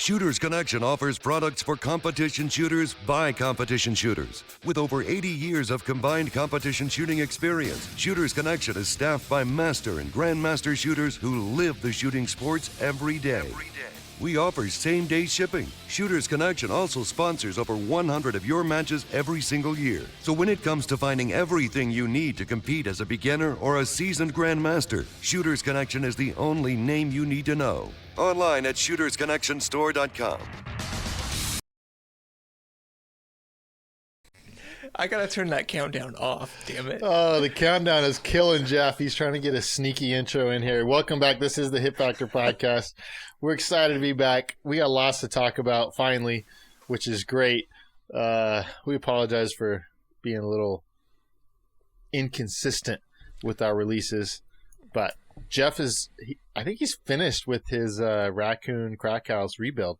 Shooters Connection offers products for competition shooters by competition shooters. With over 80 years of combined competition shooting experience, Shooters Connection is staffed by master and grandmaster shooters who live the shooting sports every day. We offer same-day shipping. Shooters Connection also sponsors over 100 of your matches every single year. So when it comes to finding everything you need to compete as a beginner or a seasoned grandmaster, Shooters Connection is the only name you need to know. Online at shootersconnectionstore.com. I gotta turn that countdown off, damn it. Oh, the countdown is killing Jeff. He's trying to get a sneaky intro in here. Welcome back. This is the Hit Factor podcast. We're excited to be back. We got lots to talk about finally, which is great. We apologize for being a little inconsistent with our releases, but Jeff I think he's finished with his Raccoon Crack House rebuild.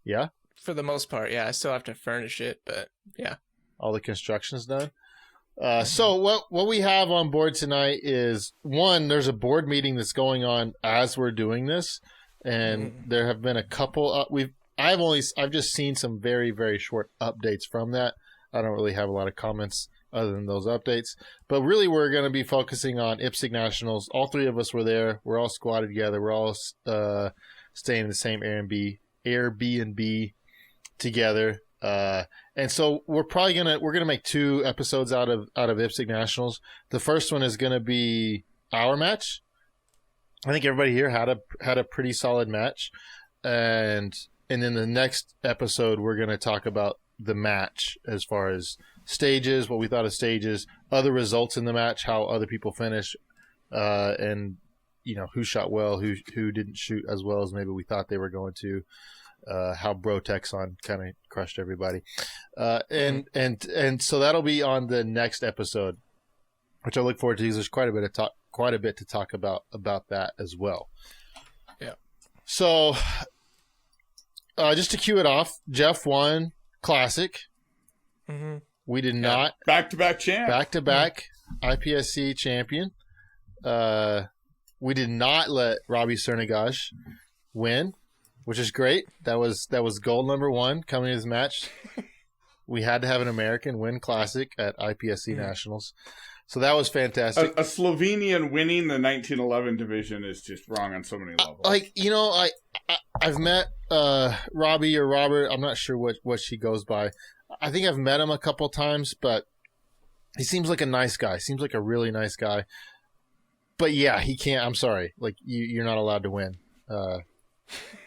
Yeah? For the most part, yeah. I still have to furnish it, but yeah. All the construction's done. So what we have on board tonight is, one, there's a board meeting that's going on as we're doing this, and there have been a couple. I've just seen some very, very short updates from that. I don't really have a lot of comments other than those updates. But really, we're going to be focusing on IPSC Nationals. All three of us were there. We're all squatted together. We're all staying in the same Airbnb together. And so we're gonna make two episodes out of IPSC Nationals. The first one is gonna be our match. I think everybody here had a pretty solid match, and then the next episode we're gonna talk about the match as far as stages, what we thought of stages, other results in the match, how other people finish, and who shot well, who didn't shoot as well as maybe we thought they were going to. How Brotexon kind of crushed everybody, and so that'll be on the next episode, which I look forward to. Because there's quite a bit to talk about that as well. Yeah. So, just to cue it off, Jeff won Classic. Mm-hmm. We did not back-to-back champ, back-to-back IPSC champion. We did not let Robbie Cernagash win, which is great. That was goal number one coming to this match. We had to have an American win Classic at IPSC Nationals. So that was fantastic. A Slovenian winning the 1911 division is just wrong on so many levels. I've met Robbie or Robert. I'm not sure what she goes by. I think I've met him a couple times, but he seems like a nice guy. Seems like a really nice guy. But yeah, he can't. I'm sorry. Like you're not allowed to win.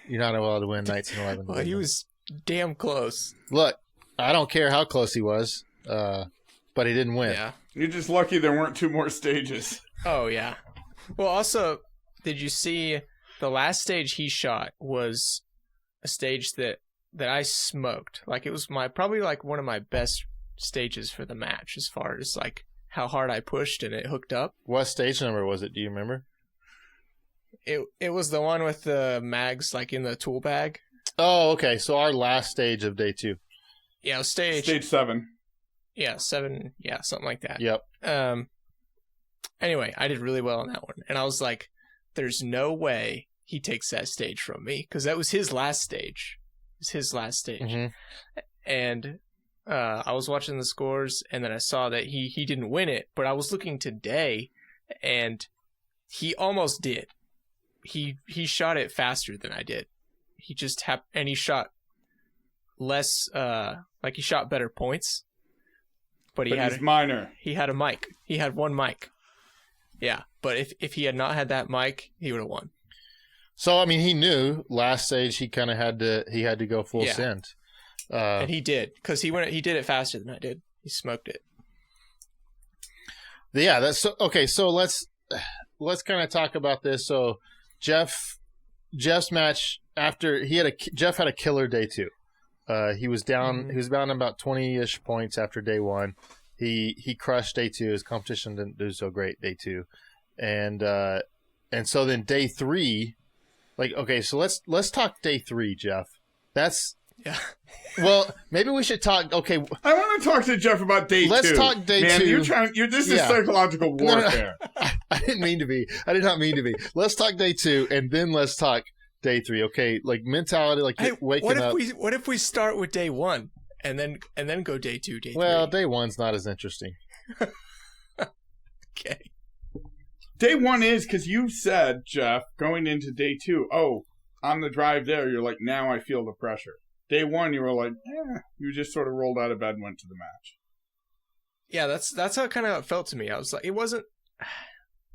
You're not allowed to win 1911. Well, he was damn close. Look, I don't care how close he was, but he didn't win. Yeah. You're just lucky there weren't two more stages. Oh, yeah. Well, also, did you see the last stage he shot was a stage that I smoked? Like, it was probably one of my best stages for the match as far as, how hard I pushed and it hooked up. What stage number was it? Do you remember? It was the one with the mags in the tool bag. Oh, okay. So our last stage of day 2. Yeah, stage 7. Yeah, 7. Yeah, something like that. Yep. Anyway, I did really well on that one, and I was like, "There's no way he takes that stage from me," because that was his last stage. It was his last stage, and I was watching the scores, and then I saw that he didn't win it, but I was looking today, and he almost did. He shot it faster than I did. He just and he shot less. He shot better points. But he's minor. He had a mic. He had one mic. Yeah, but if he had not had that mic, he would have won. So I mean, he knew last stage he kind of had to go full send, and he did because he did it faster than I did. He smoked it. Yeah, that's so, okay. So let's kind of talk about this. So Jeff's match after Jeff had a killer day 2. He was down. He was down about 20-ish points after day 1. He crushed day 2. His competition didn't do so great day 2, and so then day 3, so let's talk day 3, Jeff. That's Well, maybe we should talk. Okay, I want to talk to Jeff about day 2. Let's talk day 2. This is psychological warfare. I didn't mean to be. I did not mean to be. Let's talk day 2, and then let's talk day 3. Okay, like mentality, like Hey, waking up. What if we start with day 1 and then go day 2, day 3? Well, day 1's not as interesting. Okay. Day 1 is because you said, Jeff, going into day 2, on the drive there, you're like, now I feel the pressure. Day 1, you were like, you just sort of rolled out of bed and went to the match. Yeah, that's how it kind of felt to me. I was like,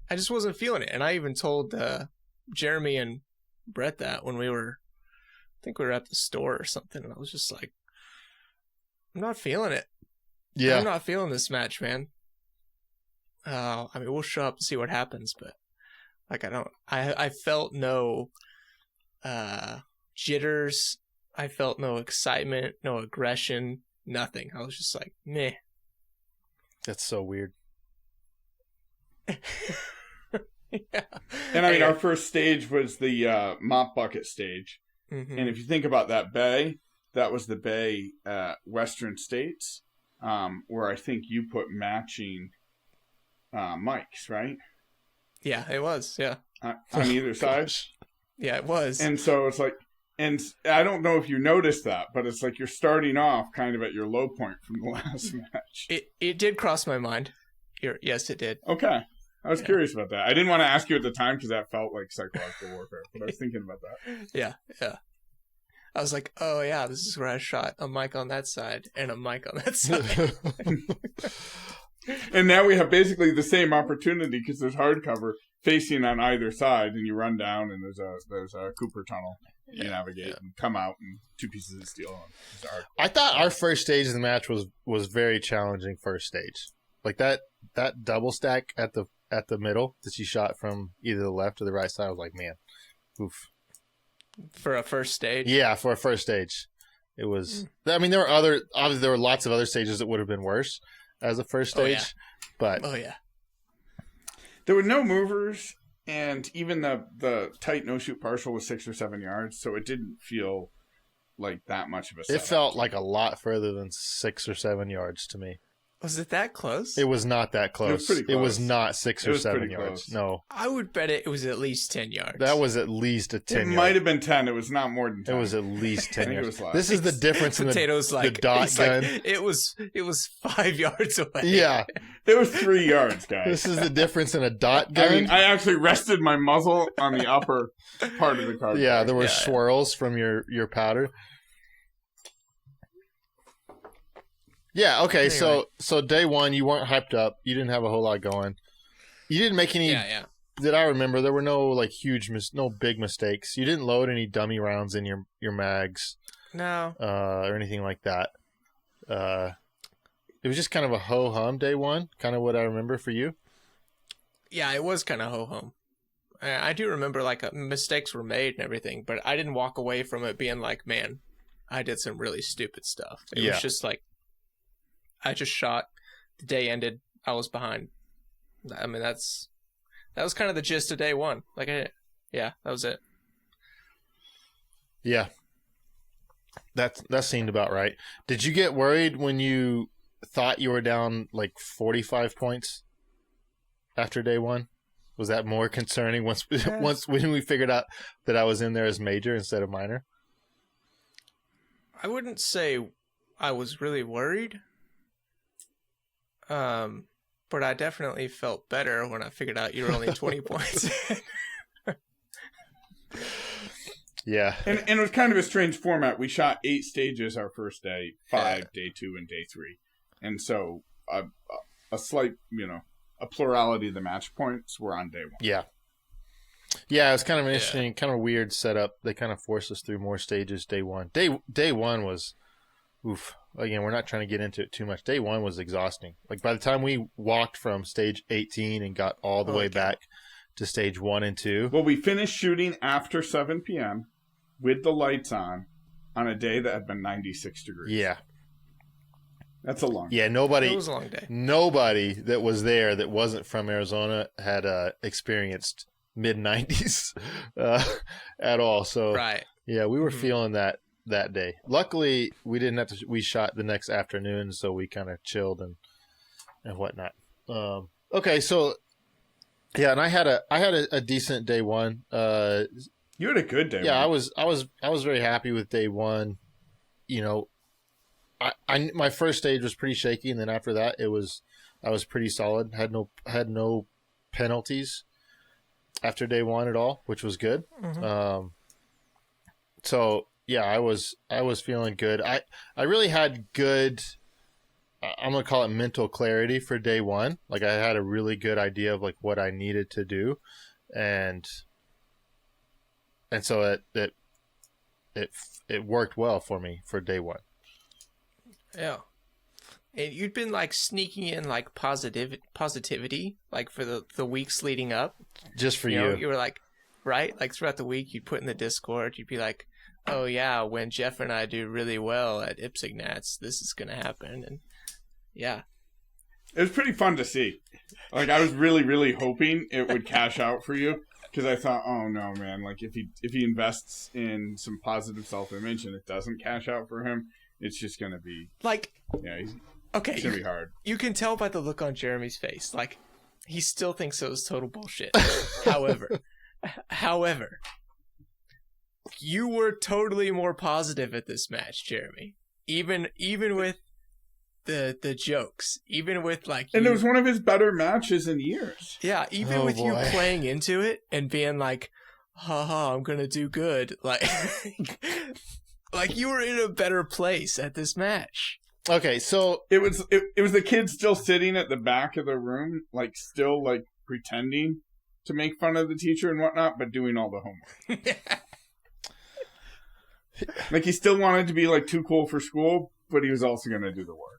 I just wasn't feeling it. And I even told Jeremy and Brett that when I think we were at the store or something. And I was just like, I'm not feeling it. Yeah. I'm not feeling this match, man. I mean, we'll show up and see what happens, but like, I felt no jitters. I felt no excitement, no aggression, nothing. I was just like, meh. That's so weird. Yeah. And I mean, our first stage was the mop bucket stage. Mm-hmm. And if you think about that bay, that was the bay Western States, where I think you put matching mics, right? Yeah, it was. Yeah. On either side. Yeah, it was. And so it's like, and I don't know if you noticed that, but it's like you're starting off kind of at your low point from the last match. It did cross my mind. Yes, it did. Okay. I was curious about that. I didn't want to ask you at the time because that felt like psychological warfare, but I was thinking about that. Yeah. I was like, oh yeah, this is where I shot a mic on that side and a mic on that side. And now we have basically the same opportunity because there's hardcover facing on either side, and you run down, and there's a Cooper tunnel. You navigate and come out, and 2 pieces of steel. I thought our first stage of the match was very challenging. First stage, like that double stack at the middle that you shot from either the left or the right side. I was like, man, oof. For a first stage. Yeah, for a first stage, it was. I mean, there were lots of other stages that would have been worse as a first stage, but there were no movers, and even the tight no shoot partial was 6 or 7 yards, so it didn't feel like that much of a setup. It felt like a lot further than 6 or 7 yards to me. Was it that close? It was not that close. It was pretty close. It was not 6 or 7 yards. Close. No. I would bet it was at least 10 yards. That was at least a 10 It yard. might have been 10. It was not more than 10. It was at least 10 I think yards. it was less. This is the difference in the dot gun. Like, it was 5 yards away. Yeah. It was 3 yards, guys. This is the difference in a dot gun. I mean, I actually rested my muzzle on the upper part of the card. Yeah, there were swirls from your powder. Yeah, okay, anyway. so day 1, you weren't hyped up. You didn't have a whole lot going. You didn't make any... Yeah. That I remember, there were no like no big mistakes. You didn't load any dummy rounds in your mags. No. Or anything like that. It was just kind of a ho-hum day 1, kind of what I remember for you. Yeah, it was kind of ho-hum. I do remember like mistakes were made and everything, but I didn't walk away from it being like, man, I did some really stupid stuff. It was just like, I just shot. The day ended. I was behind. I mean, that was kind of the gist of day 1. Like, that was it. Yeah, that seemed about right. Did you get worried when you thought you were down like 45 points after day 1? Was that more concerning once when we figured out that I was in there as major instead of minor? I wouldn't say I was really worried. But I definitely felt better when I figured out you were only 20 points. Yeah. And it was kind of a strange format. We shot 8 stages our first day, 5 day 2, and day 3. And so a slight, a plurality of the match points were on day 1. Yeah. Yeah, it was kind of an interesting, kind of weird setup. They kind of forced us through more stages day 1. Day 1 was, oof. Again, we're not trying to get into it too much. Day 1 was exhausting. Like, by the time we walked from stage 18 and got all the way back to stage 1 and 2. Well, we finished shooting after 7 p.m. with the lights on a day that had been 96 degrees. Yeah. That's a long day. Yeah, It was a long day. Nobody that was there that wasn't from Arizona had experienced mid-90s at all. So, Right. Yeah, we were feeling that day. Luckily, we didn't have to. We shot the next afternoon, so we kind of chilled and whatnot. Okay, so yeah, and I had a decent day 1. You had a good day. Yeah, man. I was very happy with day one. You know, I my first stage was pretty shaky, and then after that, I was pretty solid. Had no penalties after day one at all, which was good. Mm-hmm. So yeah, I was feeling good. I really had good. I'm gonna call it mental clarity for day one. Like I had a really good idea of like what I needed to do, and so it worked well for me for day one. Yeah. And you'd been like sneaking in like positivity, like for the weeks leading up. Just for You you. know, you were like, right? Like throughout the week, you'd put in the Discord, you'd be like, oh yeah, when Jeff and I do really well at Ipsignats, this is going to happen. And yeah. It was pretty fun to see. Like I was really, really hoping it would cash out for you because I thought, oh no, man! Like if he invests in some positive self-image and it doesn't cash out for him, it's just gonna be Like, yeah, okay, it's gonna be hard. You can tell by the look on Jeremy's face. Like, he still thinks it was total bullshit. However, you were totally more positive at this match, Jeremy. Even with the jokes, even with like, And it was one of his better matches in years. yeah, even Oh, with you boy. playing into it and being like, haha, I'm gonna do good. Like, like you were in a better place at this match. Okay, so It was the kid still sitting at the back of the room, like still like pretending to make fun of the teacher and whatnot, but doing all the homework. Like he still wanted to be like too cool for school, but he was also gonna do the work.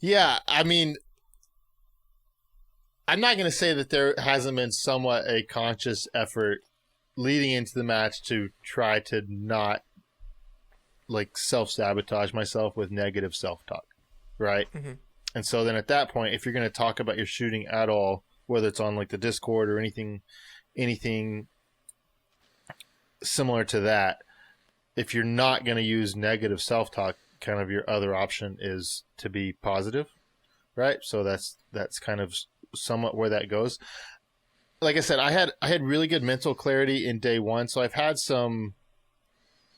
yeah, I mean, I'm not going to say that there hasn't been somewhat a conscious effort leading into the match to try to not like self-sabotage myself with negative self-talk, right? Mm-hmm. And so then at that point, if you're going to talk about your shooting at all, whether it's on like the Discord or anything similar to that, if you're not going to use negative self-talk, kind of your other option is to be positive, right? So that's kind of somewhat where that goes. Like I said, I had really good mental clarity in day one, so I've had some.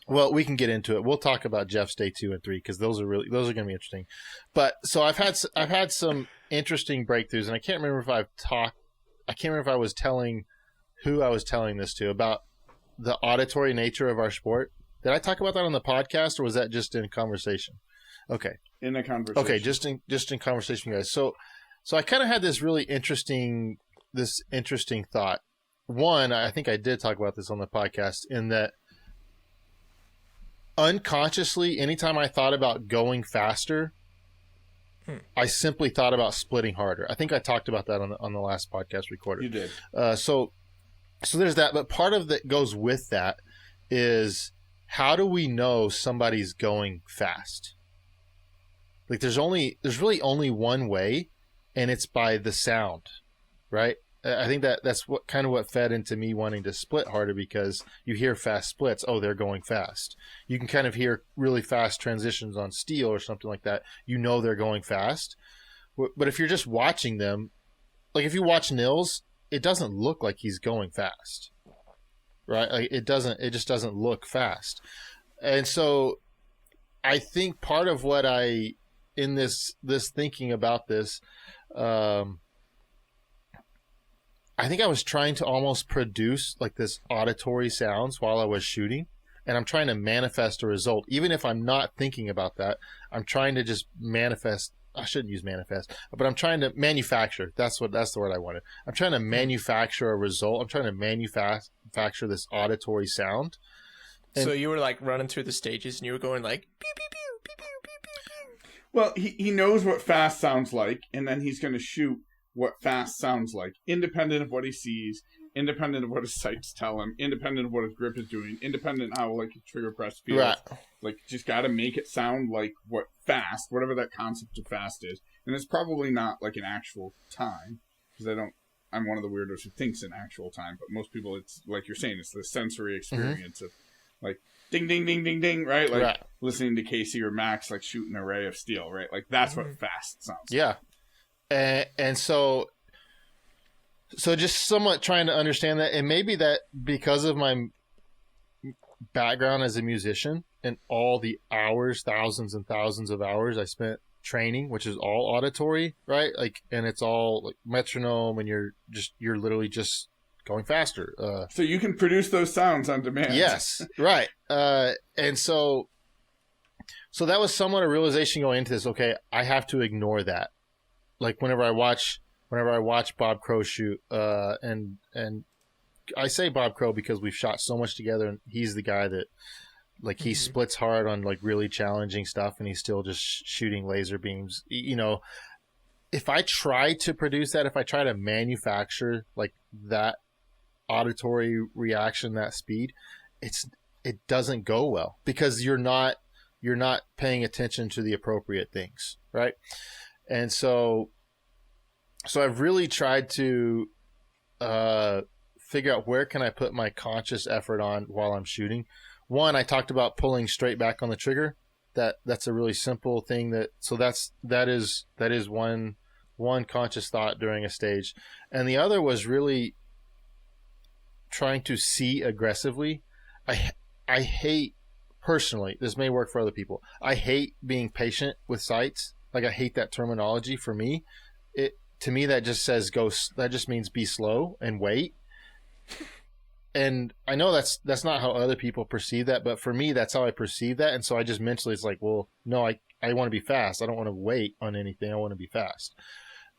Well, we can get into it. We'll talk about Jeff's day 2 and 3 because those are going to be interesting. But so I've had some interesting breakthroughs, and I can't remember if I was telling who I was telling this to about the auditory nature of our sport. Did I talk about that on the podcast, or was that just in conversation? Okay. In a conversation. Okay, just in conversation, guys. So I kind of had this really interesting thought. One, I think I did talk about this on the podcast, in that unconsciously, anytime I thought about going faster, I simply thought about splitting harder. I think I talked about that on the last podcast recorded. You did. So there's that, but part of that goes with that is, how do we know somebody's going fast? Like there's really only one way, and it's by the sound, right? I think that's what fed into me wanting to split harder, because you hear fast splits. Oh, they're going fast. You can kind of hear really fast transitions on steel or something like that. You know they're going fast. But if you're just watching them, like if you watch Nils, it doesn't look like he's going fast, right? Like it just doesn't look fast. And so I think part of what in this thinking about this, I think I was trying to almost produce like this auditory sounds while I was shooting, and I'm trying to manifest a result. Even if I'm not thinking about that, I'm trying to just manifest. I shouldn't use manifest, but I'm trying to manufacture. That's the word I wanted. I'm trying to manufacture a result. I'm trying to manufacture this auditory sound. And so you were like running through the stages, and you were going like, pew, pew, pew, pew, pew, pew, pew, pew. Well, he knows what fast sounds like, and then he's going to shoot what fast sounds like, independent of what he sees, independent of what his sights tell him, independent of what his grip is doing, independent of how like his trigger press feels. Right. Like, just got to make it sound like what fast, whatever that concept of fast is. And it's probably not like an actual time, because I'm one of the weirdos who thinks in actual time, but most people, it's like you're saying, it's the sensory experience of like ding, ding, ding, ding, ding, right? Like listening to Casey or Max like shoot an array of steel, right? Like that's what fast sounds like. Yeah. And so So just somewhat trying to understand that, and maybe that because of my background as a musician and all the hours, thousands and thousands of hours I spent training, which is all auditory, right? Like, and it's all like metronome, and you're literally just going faster. So you can produce those sounds on demand. Yes, right. And so that was somewhat a realization going into this. Okay, I have to ignore that. Like whenever I watch Bob Crow shoot, and I say Bob Crow because we've shot so much together, and he's the guy that, like, he splits hard on like really challenging stuff, and he's still just shooting laser beams. You know, if I try to produce that, if I try to manufacture like that auditory reaction, that speed, it doesn't go well because you're not paying attention to the appropriate things, right? And so I've really tried to figure out where can I put my conscious effort on while I'm shooting. One, I talked about pulling straight back on the trigger. That's a really simple thing. That is one conscious thought during a stage, and the other was really trying to see aggressively. I hate, personally, this may work for other people, I hate being patient with sights. Like, I hate that terminology. For me, to me that just says that just means be slow and wait. And I know that's not how other people perceive that, but for me that's how I perceive that. And so I just mentally, it's like, well, no, I want to be fast. I don't want to wait on anything. I want to be fast.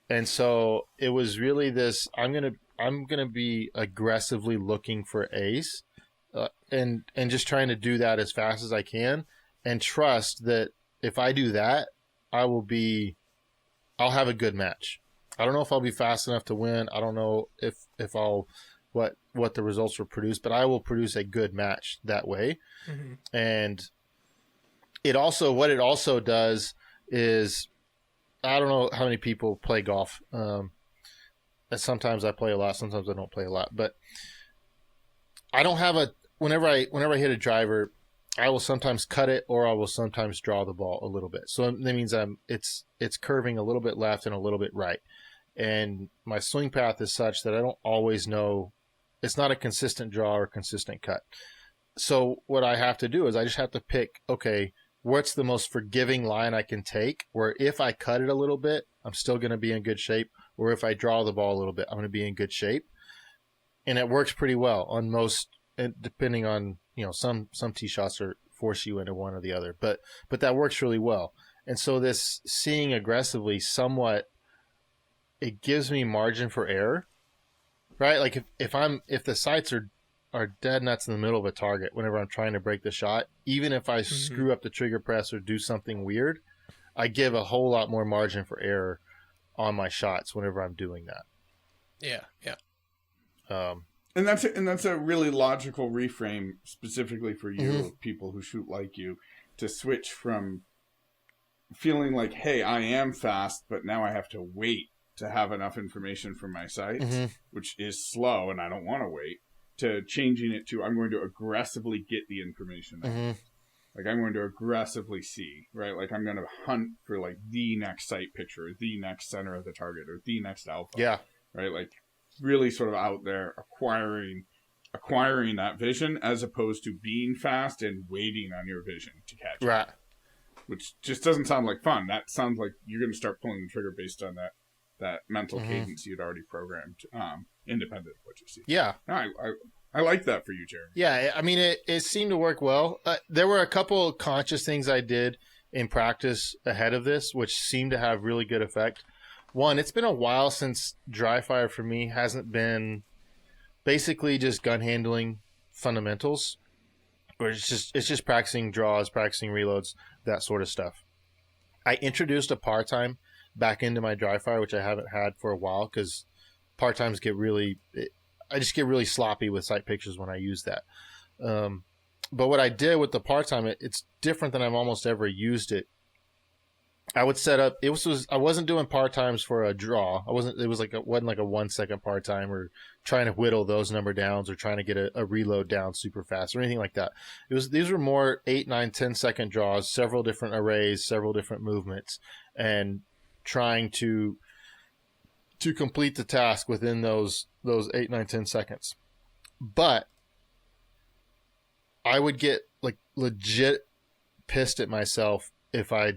And so it was really this, I'm gonna be aggressively looking for ace, and just trying to do that as fast as I can, and trust that if I do that, I'll have a good match. I don't know if I'll be fast enough to win. I don't know if I'll what the results will produce, but I will produce a good match that way. Mm-hmm. And what it also does is, I don't know how many people play golf. Sometimes I play a lot, sometimes I don't play a lot, but I don't have whenever I hit a driver, I will sometimes cut it, or I will sometimes draw the ball a little bit. So that means it's curving a little bit left and a little bit right. And my swing path is such that I don't always know, it's not a consistent draw or consistent cut. So what I have to do is I just have to pick, okay, what's the most forgiving line I can take, where if I cut it a little bit, I'm still going to be in good shape, or if I draw the ball a little bit, I'm going to be in good shape. And it works pretty well on most, depending on, some tee shots are force you into one or the other, but that works really well. And so this seeing aggressively somewhat, it gives me margin for error, right? Like if the sights are dead nuts in the middle of a target whenever I'm trying to break the shot, even if I screw up the trigger press or do something weird, I give a whole lot more margin for error on my shots whenever I'm doing that. Yeah. And that's a really logical reframe specifically for you, of people who shoot like you, to switch from feeling like, hey, I am fast, but now I have to wait to have enough information from my sights, which is slow and I don't want to wait, to changing it to, I'm going to aggressively get the information. Like, I'm going to aggressively see, right? Like, I'm going to hunt for like the next sight picture, or the next center of the target, or the next alpha. Yeah. Right? Like, really sort of out there acquiring that vision, as opposed to being fast and waiting on your vision to catch it. Which just doesn't sound like fun. That sounds like you're going to start pulling the trigger based on that mental cadence you'd already programmed, independent of what you see. Yeah. I like that for you, Jeremy. Yeah, I mean, it seemed to work well. There were a couple of conscious things I did in practice ahead of this, which seemed to have really good effect. One, it's been a while since dry fire for me hasn't been basically just gun handling fundamentals, or it's just practicing draws, practicing reloads, that sort of stuff. I introduced a par time back into my dry fire, which I haven't had for a while, because par times I just get really sloppy with sight pictures when I use that. But what I did with the par time, it's different than I've almost ever used it. I would set up, I wasn't doing par times for a draw. wasn't like a 1 second par time, or trying to whittle those number downs, or trying to get a reload down super fast or anything like that. These were more 8, 9, 10 second draws, several different arrays, several different movements, and trying to to complete the task within those 8, 9, 10 seconds. But I would get like legit pissed at myself if I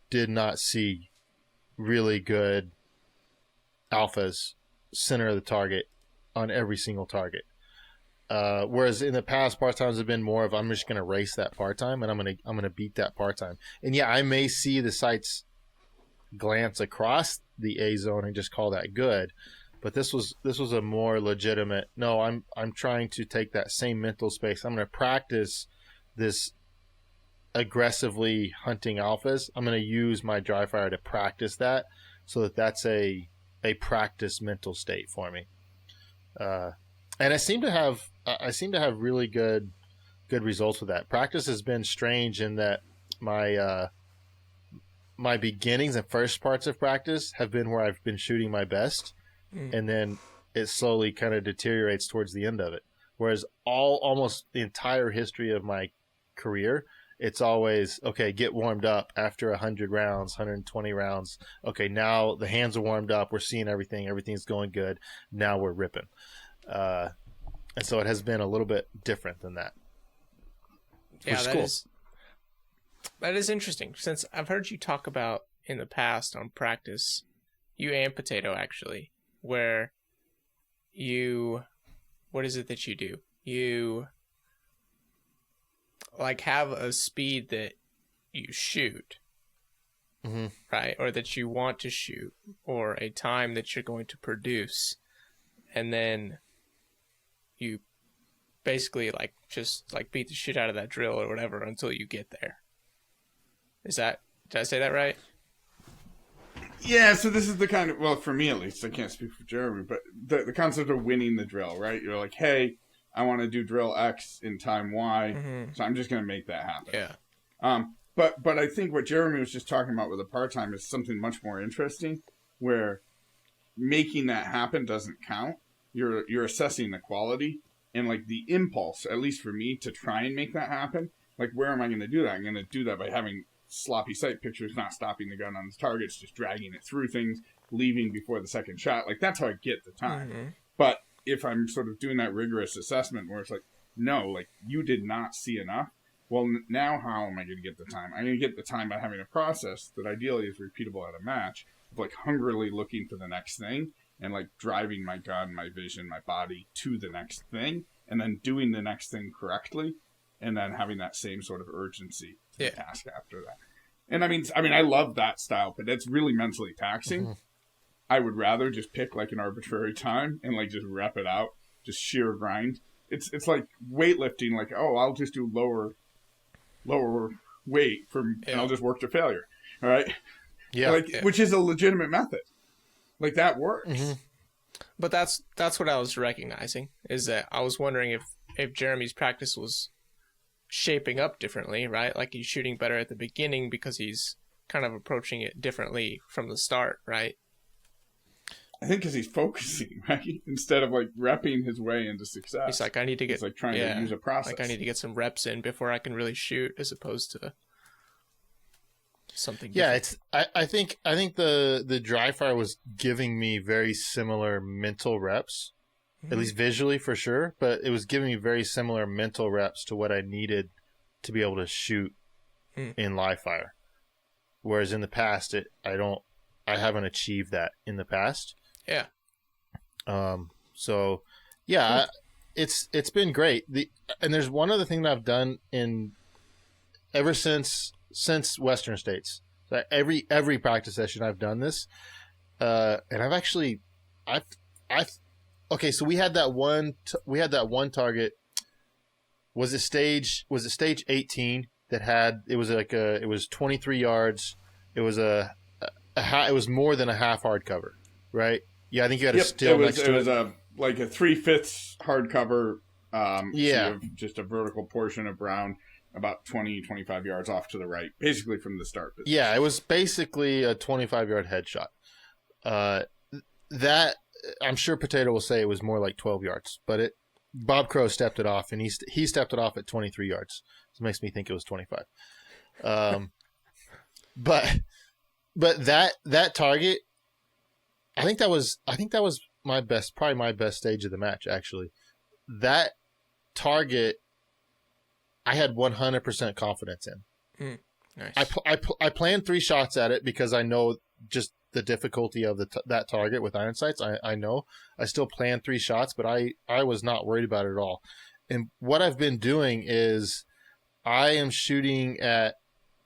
did not see really good alphas center of the target on every single target. Whereas in the past, part times have been more of I'm just going to race that part time and I'm going to beat that part time. And yeah, I may see the sights glance across the A zone and just call that good, but this was a more legitimate. No, I'm trying to take that same mental space. I'm going to practice this aggressively hunting alphas. I'm going to use my dry fire to practice that, so that's a practice mental state for me. And I seem to have really good results with that. Practice has been strange in that my beginnings and first parts of practice have been where I've been shooting my best, and then it slowly kind of deteriorates towards the end of it. Whereas almost the entire history of my career, it's always, okay, get warmed up after 100 rounds, 120 rounds. Okay, now the hands are warmed up. We're seeing everything. Everything's going good. Now we're ripping. And so it has been a little bit different than that. Yeah, that is interesting. Since I've heard you talk about in the past on practice, you and Potato actually, where what is it that you do? You like have a speed that you shoot, right? Or that you want to shoot, or a time that you're going to produce. And then you basically like just like beat the shit out of that drill or whatever until you get there. Did I say that right? Yeah, so this is the kind of, well, for me at least, I can't speak for Jeremy, but the concept of winning the drill, right? You're like, hey, I want to do drill X in time Y, so I'm just going to make that happen. Yeah. But I think what Jeremy was just talking about with the part-time is something much more interesting, where making that happen doesn't count. You're assessing the quality and like the impulse, at least for me, to try and make that happen. Like, where am I going to do that? I'm going to do that by having sloppy sight pictures, not stopping the gun on the targets, just dragging it through things, leaving before the second shot. Like, that's how I get the time. But if I'm sort of doing that rigorous assessment where it's like, no, like, you did not see enough, well, now how am I going to get the time? I'm going to get the time by having a process that ideally is repeatable at a match, of like hungrily looking for the next thing and like driving my gun, my vision, my body to the next thing, and then doing the next thing correctly, and then having that same sort of urgency to the task after that. And I mean, I love that style, but it's really mentally taxing. I would rather just pick like an arbitrary time and like just rep it out, just sheer grind. It's like weightlifting, like, oh, I'll just do lower weight and I'll just work to failure. All right. Yeah. Which is a legitimate method. Like, that works. But that's what I was recognizing, is that I was wondering if Jeremy's practice was shaping up differently, right? Like, he's shooting better at the beginning because he's kind of approaching it differently from the start, right? I think because he's focusing, right? Instead of like repping his way into success. He's like, I need to get, he's like trying to use a process. Like, I need to get some reps in before I can really shoot, as opposed to something different. I think the dry fire was giving me very similar mental reps, at least visually for sure, but it was giving me very similar mental reps to what I needed to be able to shoot in live fire. Whereas in the past, I haven't achieved that in the past. Yeah. So yeah, it's been great. And there's one other thing that I've done ever since Western States. So every practice session I've done this, and okay. So we had that one target. Was it stage 18 that it was 23 yards. It was it was more than a half hardcover, right? Yeah, I think you had a still next to it. It was like a 3/5 hardcover. So you have just a vertical portion of brown, about 20-25 yards off to the right, basically from the start. Yeah, it was basically a 25-yard headshot. That I'm sure Potato will say it was more like 12 yards, but Bob Crow stepped it off, and he stepped it off at 23 yards. So it makes me think it was 25. But that target, I think that was probably my best stage of the match, actually. That target, I had 100% confidence in. Nice. I planned 3 shots at it because I know just the difficulty of that target with iron sights. I know. I still planned 3 shots, but I was not worried about it at all. And what I've been doing is I am shooting at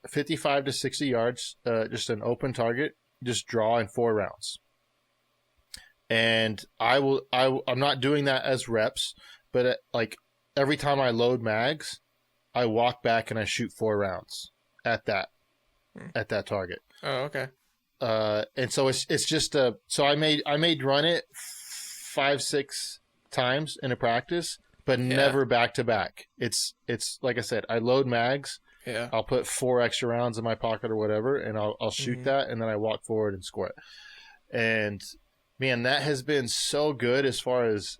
55 to 60 yards, just an open target, just draw in 4 rounds. And I'm not doing that as reps, but like every time I load mags, I walk back and I shoot 4 rounds at that target. Oh, okay. And so it's just so I made run it 5-6 times in a practice, but never back to back. It's like I said, I load mags. Yeah. I'll put 4 extra rounds in my pocket or whatever, and I'll shoot that, and then I walk forward and score it. And man, that has been so good as far as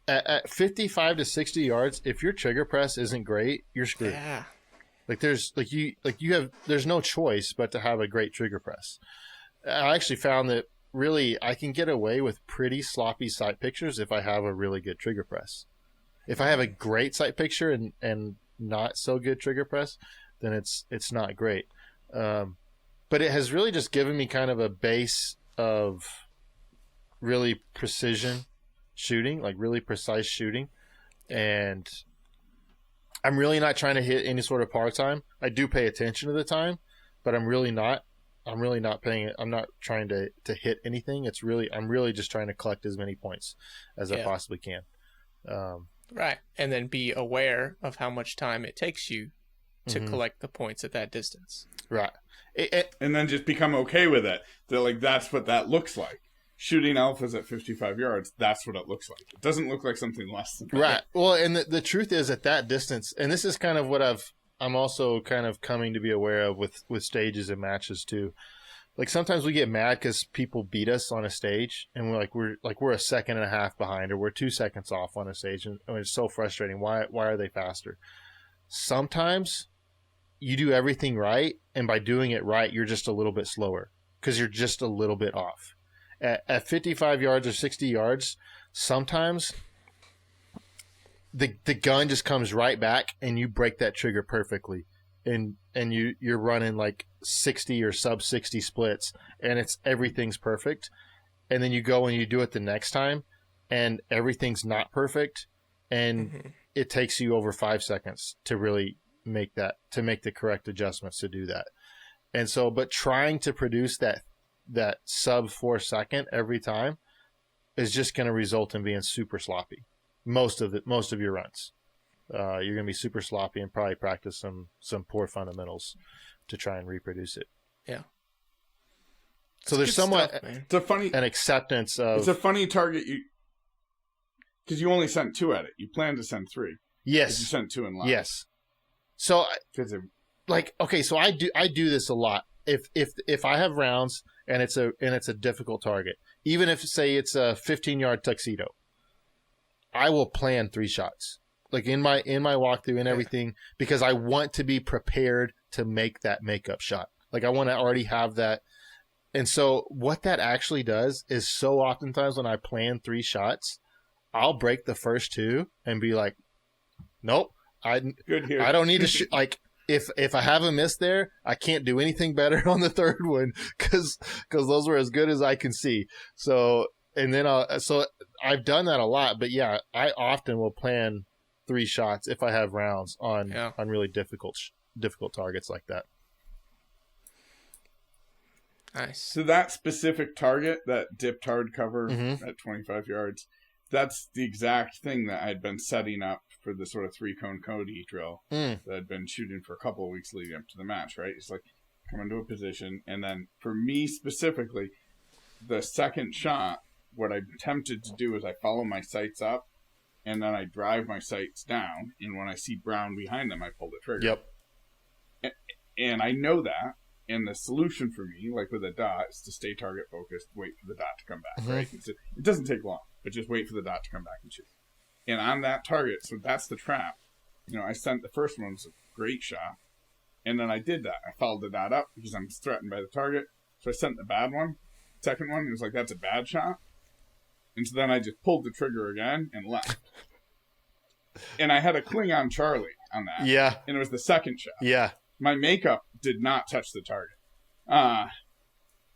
at 55 to 60 yards. If your trigger press isn't great, you're screwed. Yeah. Like there's no choice but to have a great trigger press. I actually found that really I can get away with pretty sloppy sight pictures if I have a really good trigger press. If I have a great sight picture and not so good trigger press, then it's not great. But it has really just given me kind of a base of really precision shooting, like really precise shooting. And I'm really not trying to hit any sort of par time. I do pay attention to the time, but I'm really not paying it. I'm not trying to hit anything. I'm really just trying to collect as many points as I possibly can. Right. And then be aware of how much time it takes you to collect the points at that distance. Right. And then just become okay with it. They're like, that's what that looks like. Shooting alphas at 55 yards, that's what it looks like. It doesn't look like something less than that. Right. Well, and the truth is at that distance, and this is kind of what I'm also kind of coming to be aware of with stages and matches too. Like sometimes we get mad because people beat us on a stage, and we're a second and a half behind, or we're 2 seconds off on a stage, and it's so frustrating. Why are they faster? Sometimes you do everything right, and by doing it right, you're just a little bit slower because you're just a little bit off. At 55 yards or 60 yards, sometimes the gun just comes right back and you break that trigger perfectly, and you're running like 60 or sub 60 splits, and everything's perfect, and then you go and you do it the next time, and everything's not perfect, and it takes you over 5 seconds to really make the correct adjustments to do that. And so, but trying to produce that sub 4 second every time is just going to result in being super sloppy. Most of your runs, you're going to be super sloppy and probably practice some poor fundamentals to try and reproduce it. Yeah. So there's somewhat an acceptance of. It's a funny target because you only sent 2 at it. You planned to send 3. Yes. You sent 2 in line. Yes. So so I do this a lot. If I have rounds and it's a difficult target, even if say it's a 15-yard tuxedo, I will plan 3 shots, like in my walkthrough and everything, because I want to be prepared to make that makeup shot. Like I want to already have that. And so what that actually does is, so oftentimes when I plan 3 shots, I'll break the first 2 and be like, nope, I don't need to shoot. Like if I have a miss there, I can't do anything better on the 3rd one because those were as good as I can see. So, and then I've done that a lot, but yeah, I often will plan 3 shots if I have rounds on really difficult targets like that. Nice. So that specific target, that dipped hard cover at 25 yards, that's the exact thing that I'd been setting up for the sort of 3-cone Cody drill that I'd been shooting for a couple of weeks leading up to the match, right? It's like come into a position, and then for me specifically, the second shot, what I'm tempted to do is I follow my sights up, and then I drive my sights down, and when I see brown behind them, I pull the trigger. Yep. And I know that, and the solution for me, like with a dot, is to stay target focused, wait for the dot to come back, right? It doesn't take long, but just wait for the dot to come back and shoot. And on that target, so that's the trap. I sent the first one, was a great shot, and then I did that. I followed the dot up because I'm threatened by the target, so I sent the bad one. second one. It was like, that's a bad shot. And so then I just pulled the trigger again and left. And I had a Klingon Charlie on that. Yeah. And it was the second shot. Yeah. My makeup did not touch the target.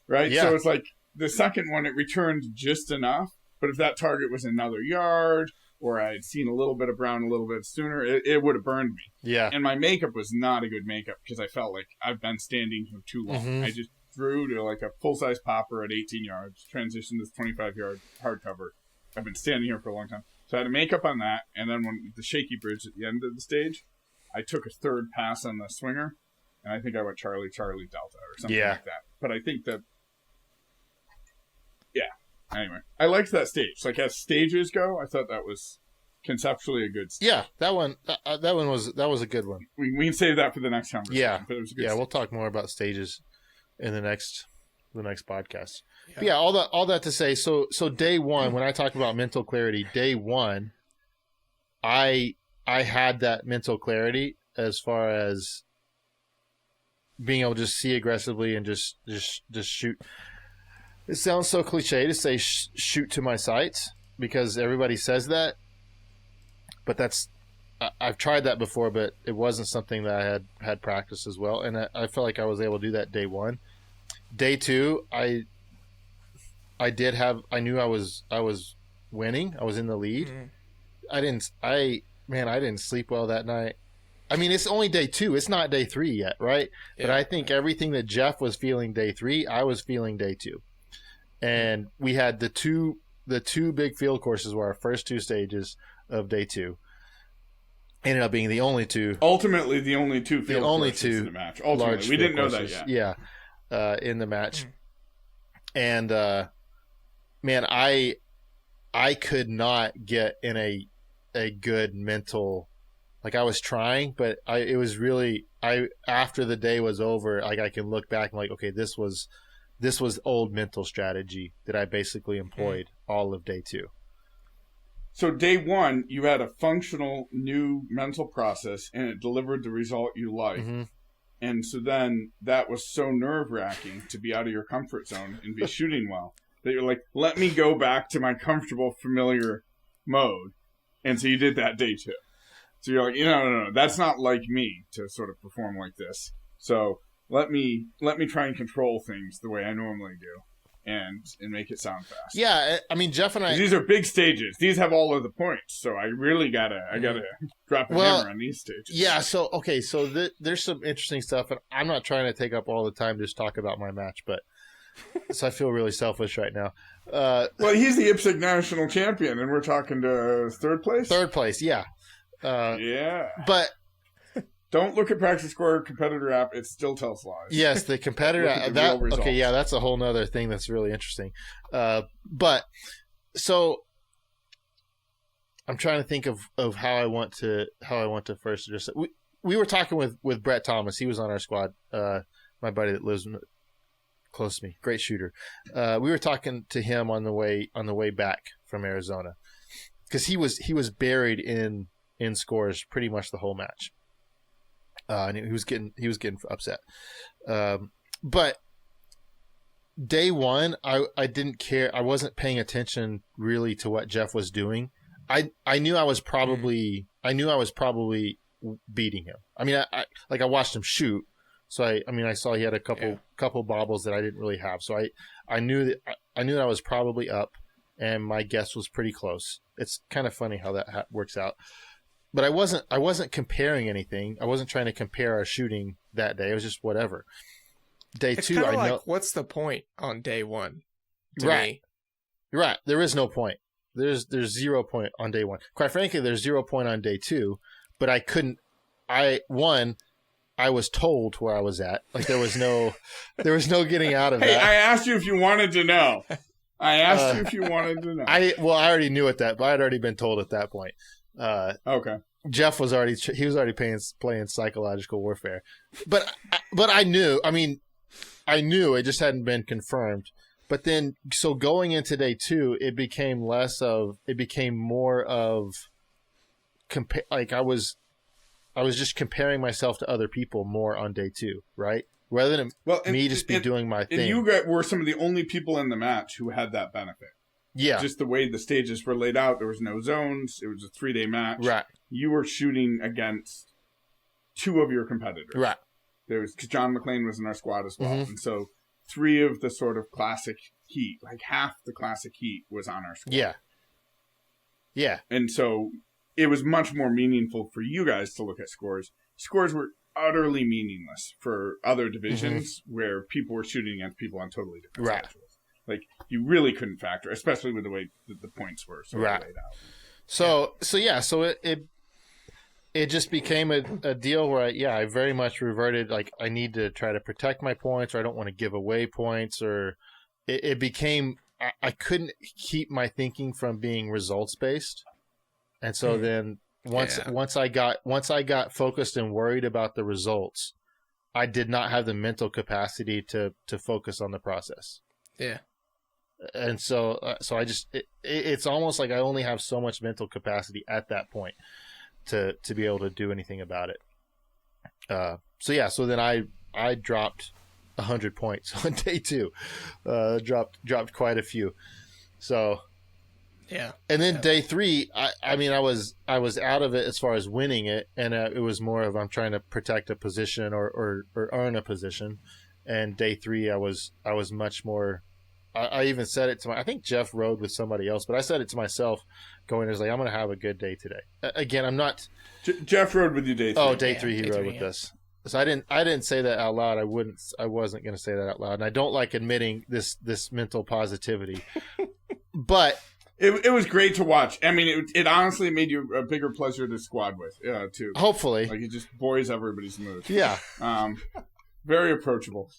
Right? Yeah. So it's like the second one, it returned just enough. But if that target was another yard, or I had seen a little bit of brown a little bit sooner, it would have burned me. Yeah. And my makeup was not a good makeup because I felt like I've been standing here too long. Mm-hmm. I just threw to like a full-size popper at 18 yards, transitioned this 25-yard hardcover. I've been standing here for a long time. So I had to make up on that, and then when the shaky bridge at the end of the stage, I took a third pass on the swinger, and I think I went Charlie, Charlie, Delta, or something like that. But I think that, anyway, I liked that stage. Like, as stages go, I thought that was conceptually a good stage. Yeah, that one was a good one. We can save that for the next conversation. Yeah, but it was a good yeah, stage. we'll talk more about stages in the next podcast. Yeah. But yeah, all that to say, so day one, when I talk about mental clarity, day one, I had that mental clarity as far as being able to just see aggressively and just shoot. It sounds so cliche to say shoot to my sights because everybody says that, but I've tried that before, but it wasn't something that I had practiced as well, and I felt like I was able to do that day one. Day two, I knew I was winning. I was in the lead. Mm-hmm. I didn't sleep well that night. I mean, it's only day two. It's not day three yet, right? Yeah. But I think everything that Jeff was feeling day three, I was feeling day two. And we had the two big field courses were our first two stages of day two. Ended up being the only two. Ultimately, the only two field courses in the match. Ultimately, we didn't know that yet. Yeah, in the match. And man, I could not get in a good mental. Like, I was trying, but it was really after the day was over, like, I can look back and like, okay, this was old mental strategy that I basically employed all of day two. So day one, you had a functional new mental process, and it delivered the result you liked. Mm-hmm. And so then that was so nerve-wracking to be out of your comfort zone and be shooting well that you're like, let me go back to my comfortable, familiar mode. And so you did that day two. So you're like, no, that's not like me to sort of perform like this. So let me try and control things the way I normally do and make it sound fast. Yeah, I mean, Jeff and I... These are big stages. These have all of the points. So I really gotta drop a hammer on these stages. Yeah, so there's some interesting stuff, and I'm not trying to take up all the time to just talk about my match, but so I feel really selfish right now. Well, he's the IPSC national champion, and we're talking to third place? Third place, yeah. Yeah. But don't look at Practice Score competitor app. It still tells lies. yes, the competitor okay, yeah, that's a whole nother thing that's really interesting. But so I'm trying to think of how I want to first address it. We were talking with Brett Thomas. He was on our squad. My buddy that lives close to me, great shooter. We were talking to him on the way back from Arizona because he was buried in scores pretty much the whole match. And he was getting upset. But day one, I didn't care. I wasn't paying attention really to what Jeff was doing. I knew I was probably beating him. I mean, I watched him shoot. So I saw he had a couple bobbles that I didn't really have. So I knew that I was probably up, and my guess was pretty close. It's kind of funny how that works out. But I wasn't comparing anything. I wasn't trying to compare our shooting that day. It was just whatever. Day It's two, kind I of like, know. what's the point on day one? To Right. me? Right. There is no point. There's 0 point on day one. Quite frankly, there's 0 point on day two. But I couldn't. I was told where I was at. Like there was no getting out of Hey, that. I asked you if you wanted to know. I already knew that, but I had already been told at that point. Okay. Jeff was already playing psychological warfare, but I knew. I mean, I knew it just hadn't been confirmed. But then, so going into day two, it became more of like I was just comparing myself to other people more on day two, right? rather than and, me just be doing my thing. And you were some of the only people in the match who had that benefit. Yeah. Just the way the stages were laid out, there was no zones. It was a 3-day match. Right. You were shooting against 2 of your competitors. Right. There was, because John McClane was in our squad as well. Mm-hmm. And so 3 of the sort of classic heat, like half the classic heat was on our squad. Yeah. Yeah. And so it was much more meaningful for you guys to look at scores. Scores were utterly meaningless for other divisions where people were shooting against people on totally different schedules. Like, you really couldn't factor, especially with the way that the points were sort of laid out. So it just became a deal where I very much reverted. Like, I need to try to protect my points, or I don't want to give away points, or it became I couldn't keep my thinking from being results based, and so then once I got focused and worried about the results, I did not have the mental capacity to focus on the process. Yeah. And so I just it's almost like I only have so much mental capacity at that point to be able to do anything about it. So then I dropped 100 points on day 2. Dropped quite a few. So yeah. And then day 3, I mean I was out of it as far as winning it, and it was more of I'm trying to protect a position or earn a position. And day 3 I was much more. I even said it to I think Jeff rode with somebody else, but I said it to myself going, I'm going to have a good day today. Again, I'm not. Jeff rode with you day 3. Oh, day 3 he rode with us. So I didn't say that out loud. I wasn't going to say that out loud. And I don't like admitting this mental positivity, but it was great to watch. I mean, it honestly made you a bigger pleasure to squad with, too. Hopefully. Like, it just buoys everybody's mood. Yeah. Very approachable.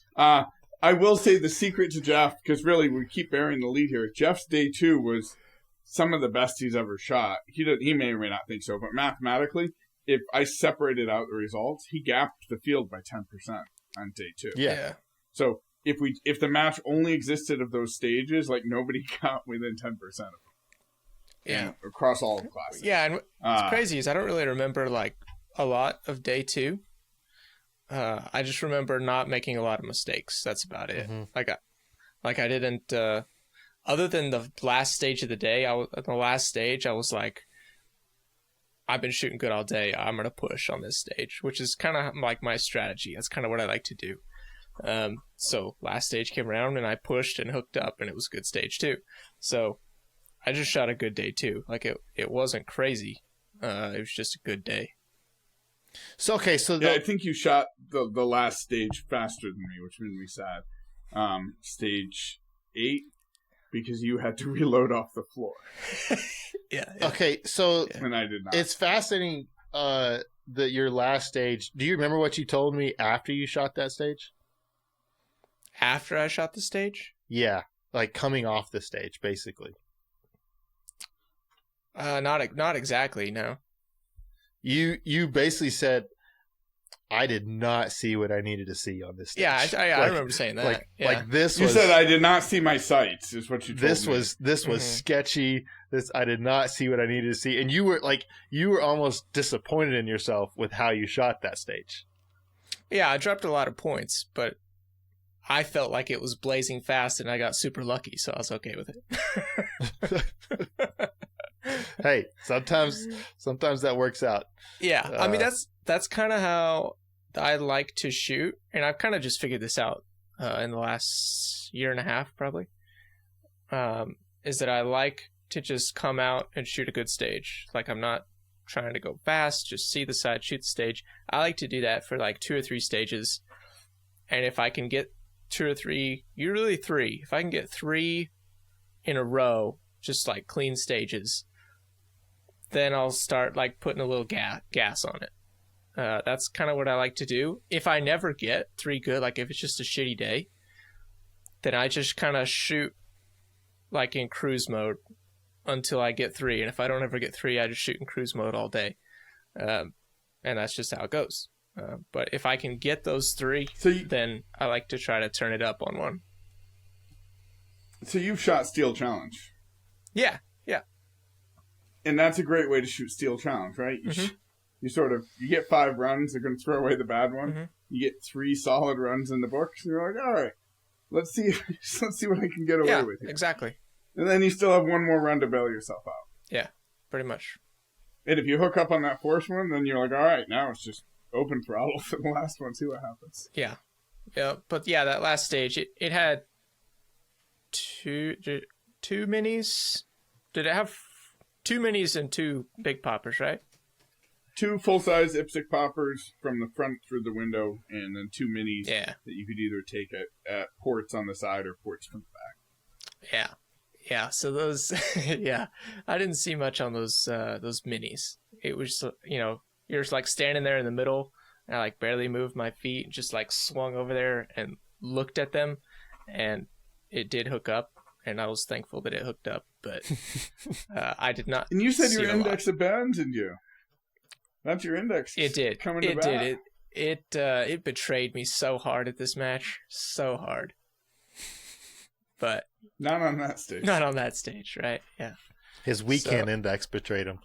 I will say the secret to Jeff, because really we keep bearing the lead here. Jeff's day 2 was some of the best he's ever shot. He may or may not think so, but mathematically, if I separated out the results, he gapped the field by 10% on day 2. Yeah. So if the match only existed of those stages, like nobody got within 10% of them. Yeah. Across all the classes. Yeah, and what's crazy is I don't really remember like a lot of day 2. I just remember not making a lot of mistakes. That's about it. Mm-hmm. I didn't. Other than the last stage of the day, I was like, I've been shooting good all day. I'm gonna push on this stage, which is kind of like my strategy. That's kind of what I like to do. So last stage came around and I pushed and hooked up, and it was a good stage too. So I just shot a good day too. Like it wasn't crazy. It was just a good day. So okay, so I think you shot the last stage faster than me, which made me sad. Stage 8, because you had to reload off the floor. Yeah. Okay, so and I did not. It's fascinating that your last stage. Do you remember what you told me after you shot that stage? After I shot the stage? Yeah, like coming off the stage, basically. Not exactly. No. You basically said, I did not see what I needed to see on this stage. Yeah, I remember saying that. Like this you was... said I did not see my sights, is what you told me. This was sketchy. I did not see what I needed to see. And you were almost disappointed in yourself with how you shot that stage. Yeah, I dropped a lot of points, but I felt like it was blazing fast and I got super lucky, so I was okay with it. Hey, sometimes that works out. Yeah, I mean that's kind of how I like to shoot, and I've kind of just figured this out in the last year and a half, probably. Is that I like to just come out and shoot a good stage. Like, I'm not trying to go fast, just see the side, shoot the stage. I like to do that for like 2 or 3 stages, and if I can get 2 or 3, usually 3, if I can get 3 in a row, just like clean stages, then I'll start like putting a little gas on it. That's kind of what I like to do. If I never get 3 good, like if it's just a shitty day, then I just kind of shoot like in cruise mode until I get 3. And if I don't ever get 3, I just shoot in cruise mode all day. And that's just how it goes. But if I can get those 3, then I like to try to turn it up on one. So you've shot Steel Challenge. Yeah. And that's a great way to shoot Steel Challenge, right? You get 5 runs. They're going to throw away the bad one. Mm-hmm. You get 3 solid runs in the books. And you're like, all right, let's see what I can get away with here. Exactly. And then you still have one more run to bail yourself out. Yeah, pretty much. And if you hook up on that fourth one, then you're like, all right, now it's just open throttle for the last one. See what happens. Yeah. Yeah, but yeah, that last stage, it had two minis. Did it have 2 minis and 2 big poppers, right? 2 full-size IPSC poppers from the front through the window, and then 2 minis that you could either take at ports on the side or ports from the back. Yeah. Yeah, so those, yeah, I didn't see much on those minis. It was, you're just like standing there in the middle, and I like barely moved my feet, just like swung over there and looked at them, and it did hook up, and I was thankful that it hooked up, but I did not. And you said see your index abandoned you. That's your index. It did. Coming to it bat. did. It betrayed me so hard at this match, so hard. But not on that stage. Not on that stage, right? Yeah. His weekend index betrayed him.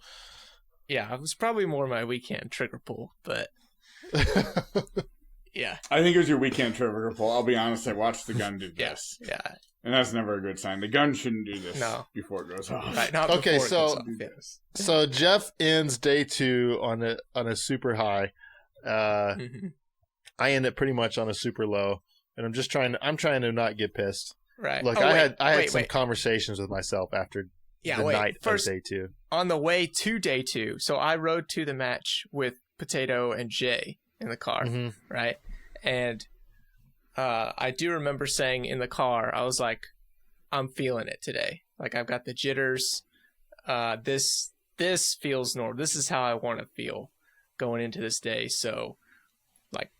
Yeah, it was probably more my weekend trigger pull, but yeah. I think it was your weekend trigger pull. I'll be honest, I watched the gun do this. Yeah. And that's never a good sign. The gun shouldn't do this before it goes off. Right, not okay, before it goes off. So Jeff ends day 2 on a super high. I end it pretty much on a super low, and I'm trying to not get pissed. Right. Look, I had some conversations with myself after night of day 2. On the way to day 2, so I rode to the match with Potato and Jay in the car, right? And I do remember saying in the car, I was like, I'm feeling it today. Like, I've got the jitters. This feels normal. This is how I want to feel going into this day. So, like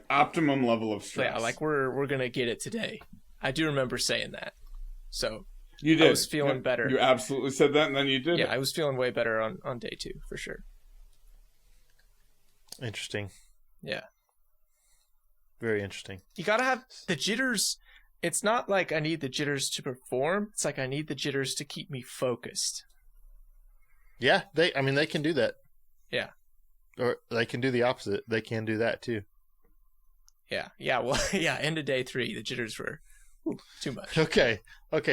optimum level of stress. Yeah, like we're gonna get it today. I do remember saying that. So you did. I was feeling better. You absolutely said that, and then you did. Yeah, I was feeling way better on day 2 for sure. Interesting. Yeah. Very interesting. You gotta have the jitters. It's not like I need the jitters to perform. It's like I need the jitters to keep me focused. Yeah, they can do that. Yeah. Or they can do the opposite. They can do that too. Yeah. Well, yeah. End of day 3, the jitters were too much. Okay.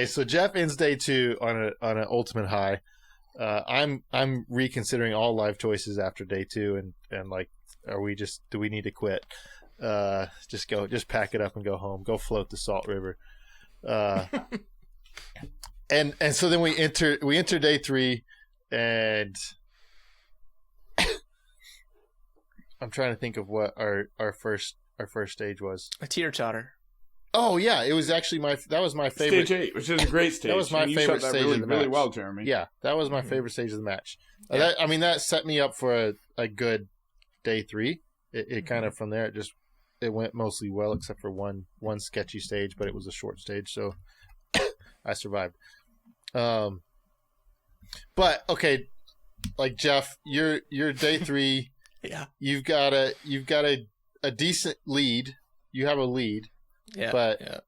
So Jeff ends day 2 on an ultimate high. I'm reconsidering all life choices after day 2, and like, do we need to quit? Just pack it up and go home. Go float the Salt River. And so then we enter day 3, and I'm trying to think of what our first stage was. A teeter-totter. Oh yeah, it was actually that was my favorite. Stage 8, which is a great stage. That was my favorite stage of the match. Really well, Jeremy. Yeah, that was my favorite stage of the match. Yeah. That set me up for a good day 3. It kind of, from there, it went mostly well, except for one sketchy stage, but it was a short stage, so I survived. But okay, like Jeff, you're day 3. Yeah, you've got a decent lead. You have a lead. Yeah, but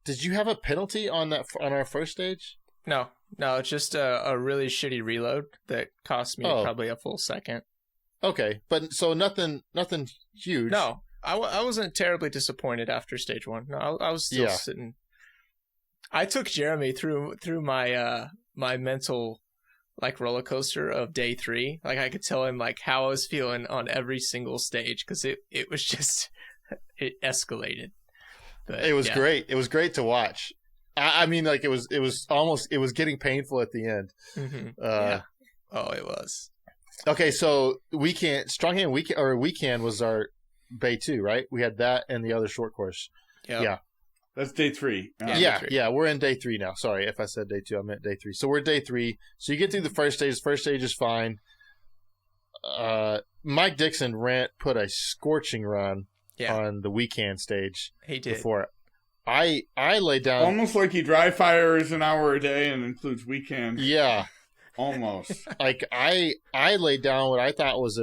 did you have a penalty on our first stage? No, it's just a really shitty reload that cost me probably a full second. Okay, but so nothing huge. No, I wasn't terribly disappointed after stage 1. No, I was still sitting. I took Jeremy through my my mental like roller coaster of day 3. Like, I could tell him like how I was feeling on every single stage, because it was just it escalated. But, it was great. It was great to watch. I mean, like, it was getting painful at the end. Yeah. Oh, it was. Okay, so Stronghand Weekend was our day 2, right? We had that and the other short course. Yep. Yeah. That's day 3. Yeah, we're in day 3 now. Sorry, if I said day 2, I meant day 3. So we're day 3. So you get through the first stage. The first stage is fine. Mike Dixon put a scorching run on the weekend stage. He did. Before I laid down, almost like he dry fires an hour a day and includes weekend. Yeah, almost. Like I laid down what I thought was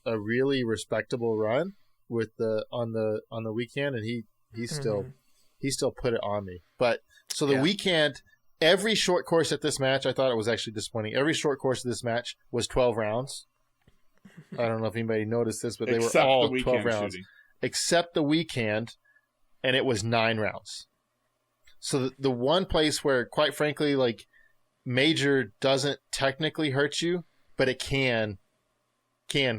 a really respectable run with on the weekend, and he still put it on me. But so the weekend, every short course at this match, I thought it was actually disappointing. Every short course of this match was 12 rounds. I don't know if anybody noticed this, but they Except were all the 12 weekend rounds. shooting. Except the weekend, and it was 9 rounds. So the one place where, quite frankly, like, major doesn't technically hurt you, but it can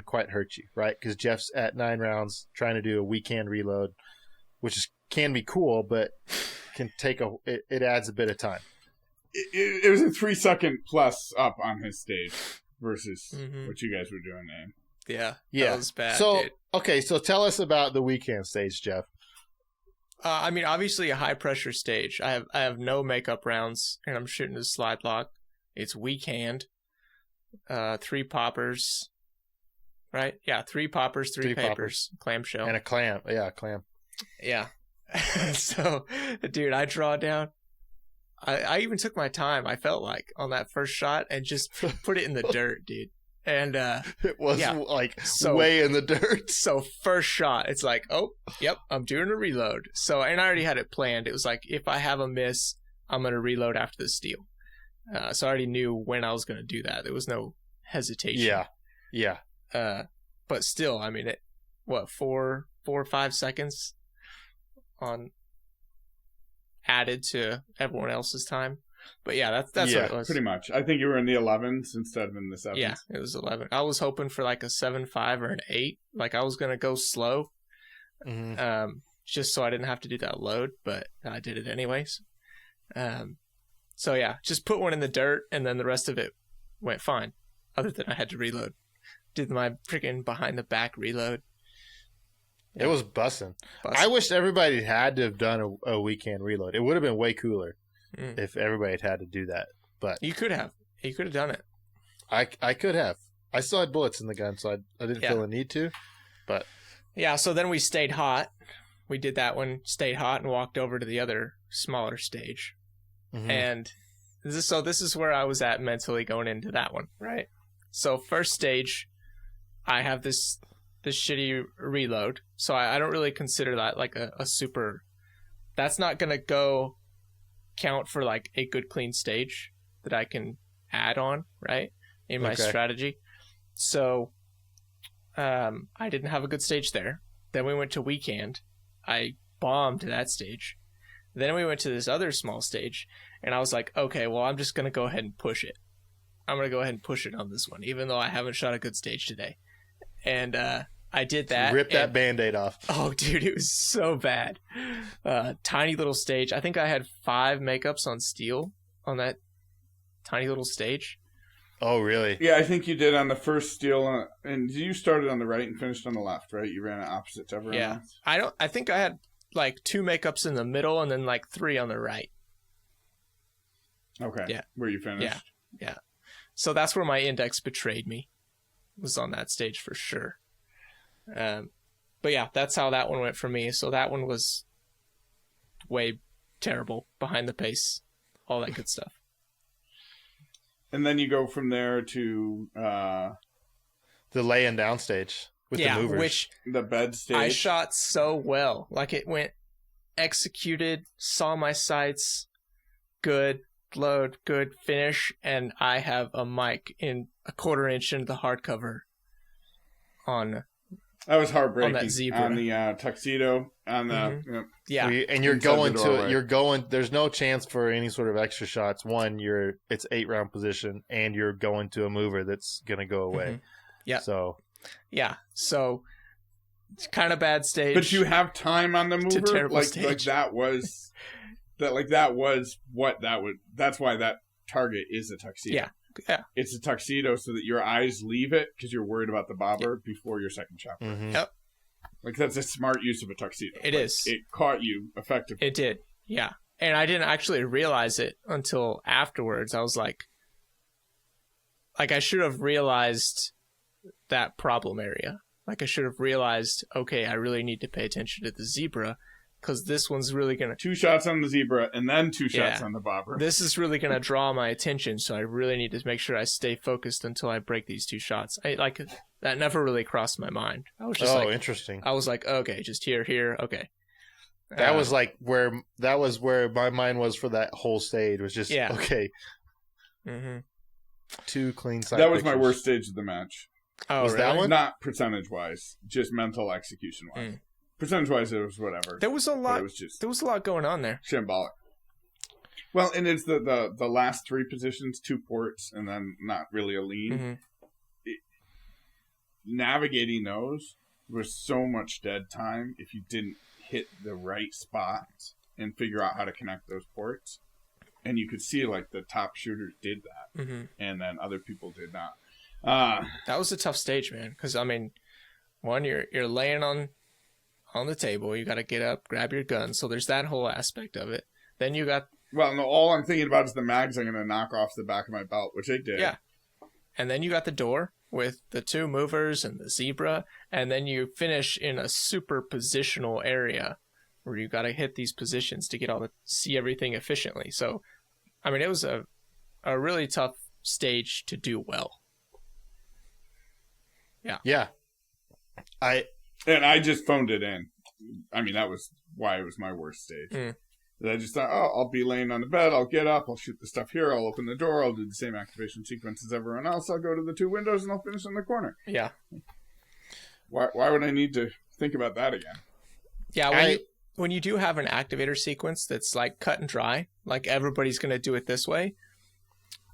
quite hurt you, right? Because Jeff's at 9 rounds trying to do a weekend reload, which can be cool, but can take it adds a bit of time. It was a 3-second plus up on his stage versus what you guys were doing, man. Yeah. Yeah. That was bad, So, dude. okay, so tell us about the weekend stage, Jeff. I mean, obviously a high pressure stage. I have no makeup rounds, and I'm shooting a slide lock. It's weak hand, 3 poppers, right? Yeah, 3 poppers, 3 papers, clamshell, And a clam. Yeah, a clam. Yeah. So, dude, I draw down. I even took my time, I felt like, on that first shot and just put it in the dirt, dude. And it was way in the dirt. So first shot, it's like, oh, yep, I'm doing a reload. So, and I already had it planned. It was like, if I have a miss, I'm going to reload after the steal. So I already knew when I was going to do that. There was no hesitation. Yeah. But still, I mean, 4 or 5 seconds on added to everyone else's time. But yeah, that's what it was. Pretty much. I think you were in the 11s instead of in the 7s. Yeah, it was 11. I was hoping for like a 7.5 or an 8. Like I was going to go slow. Just so I didn't have to do that load, but I did it anyways. So yeah, just put one in the dirt, and then the rest of it went fine. Other than I had to reload. Did my freaking behind the back reload. It was bussin'. I wish everybody had to have done a weekend reload. It would have been way cooler if everybody had to do that. But you could have done it. I could have. I still had bullets in the gun, so I didn't feel the need to. But yeah, so then we stayed hot. We did that one, stayed hot, and walked over to the other smaller stage. And this is where I was at mentally going into that one, right? So first stage, I have this shitty reload, so I don't really consider that like a super. That's not gonna go count for like a good clean stage that I can add on, right, in my strategy. So I didn't have a good stage there. Then we went to weekend. I bombed that stage. Then we went to this other small stage, and I was like, okay, well, I'm just gonna go ahead and push it. I'm gonna go ahead and push it on this one, even though I haven't shot a good stage today. And I did that. Rip that Band-Aid off. Oh, dude, it was so bad. Tiny little stage. I think I had 5 makeups on steel on that tiny little stage. Oh, really? Yeah, I think you did on the first steal, and you started on the right and finished on the left, right? You ran it opposite to everyone else? I think I had like 2 makeups in the middle and then like 3 on the right. Okay. Yeah. Where you finished. Yeah. So that's where my index betrayed me. Was on that stage for sure. But yeah, that's how that one went for me. So that one was way terrible, behind the pace, all that good stuff. And then you go from there to the laying down stage with the movers. Which the bed stage. I shot so well. Like it went executed, saw my sights, good, load, good, finish, and I have a mic in a 1/4 inch into the hardcover on that was heartbreaking on that zebra. On the tuxedo on the and you're going to it. You're going. There's no chance for any sort of extra shots. One, it's 8-round position, and you're going to a mover that's gonna go away. Yeah. So it's kind of bad stage. But you have time on the mover. Stage. That was what that would. That's why that target is a tuxedo. Yeah. It's a tuxedo so that your eyes leave it because you're worried about the bobber before your second shot. Yep. Like that's a smart use of a tuxedo. It is. It caught you effectively. It did. Yeah. And I didn't actually realize it until afterwards. I was like I should have realized that problem area. Like I should have realized, okay, I really need to pay attention to the zebra because this one's really going to... 2 shots on the zebra and then 2 shots on the bobber. This is really going to draw my attention, so I really need to make sure I stay focused until I break these 2 shots. That never really crossed my mind. I was just interesting. I was like, okay, just here, okay. That was where my mind was for that whole stage. Was just, okay. 2 clean side That was pictures. my worst stage of the match. Oh, Was really? that one? Not percentage-wise, just mental execution-wise. Percentage-wise, it was whatever. There was a lot. It was just There was a lot going on there. shambolic. Well, and it's the last 3 positions, 2 ports, and then not really a lean. Mm-hmm. Navigating those was so much dead time if you didn't hit the right spots and figure out how to connect those ports. And you could see like the top shooters did that, and then other people did not. That was a tough stage, man. Because I mean, one, you're laying on the table. You got to get up, grab your gun. So there's that whole aspect of it. Then you got no, all I'm thinking about is the mags I'm going to knock off the back of my belt, which I did. Yeah. And then you got the door with the 2 movers and the zebra. And then you finish in a super positional area where you got to hit these positions to see everything efficiently. So, I mean, it was a really tough stage to do well. Yeah. Yeah. And I just phoned it in. I mean, that was why it was my worst stage. I just thought, I'll be laying on the bed, I'll get up, I'll shoot the stuff here, I'll open the door, I'll do the same activation sequence as everyone else, I'll go to the 2 windows, and I'll finish in the corner. Yeah. Why would I need to think about that again? Yeah, when you do have an activator sequence that's like cut and dry, like everybody's going to do it this way,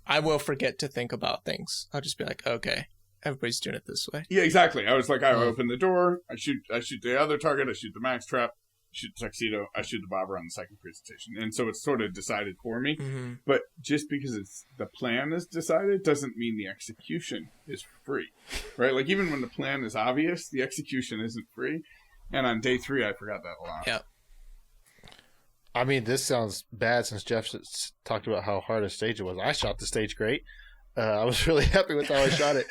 I will forget to think about things. I'll just be like, okay, everybody's doing it this way. Yeah, exactly. I was like, I open the door, I shoot the other target, I shoot the max trap, shoot the tuxedo, I shoot the bobber on the second presentation. And so it's sort of decided for me. But just because the plan is decided doesn't mean the execution is free, right? Like even when the plan is obvious, the execution isn't free. And on day 3, I forgot that a lot. Yeah. I mean, this sounds bad since Jeff talked about how hard a stage it was. I shot the stage great. I was really happy with how I shot it.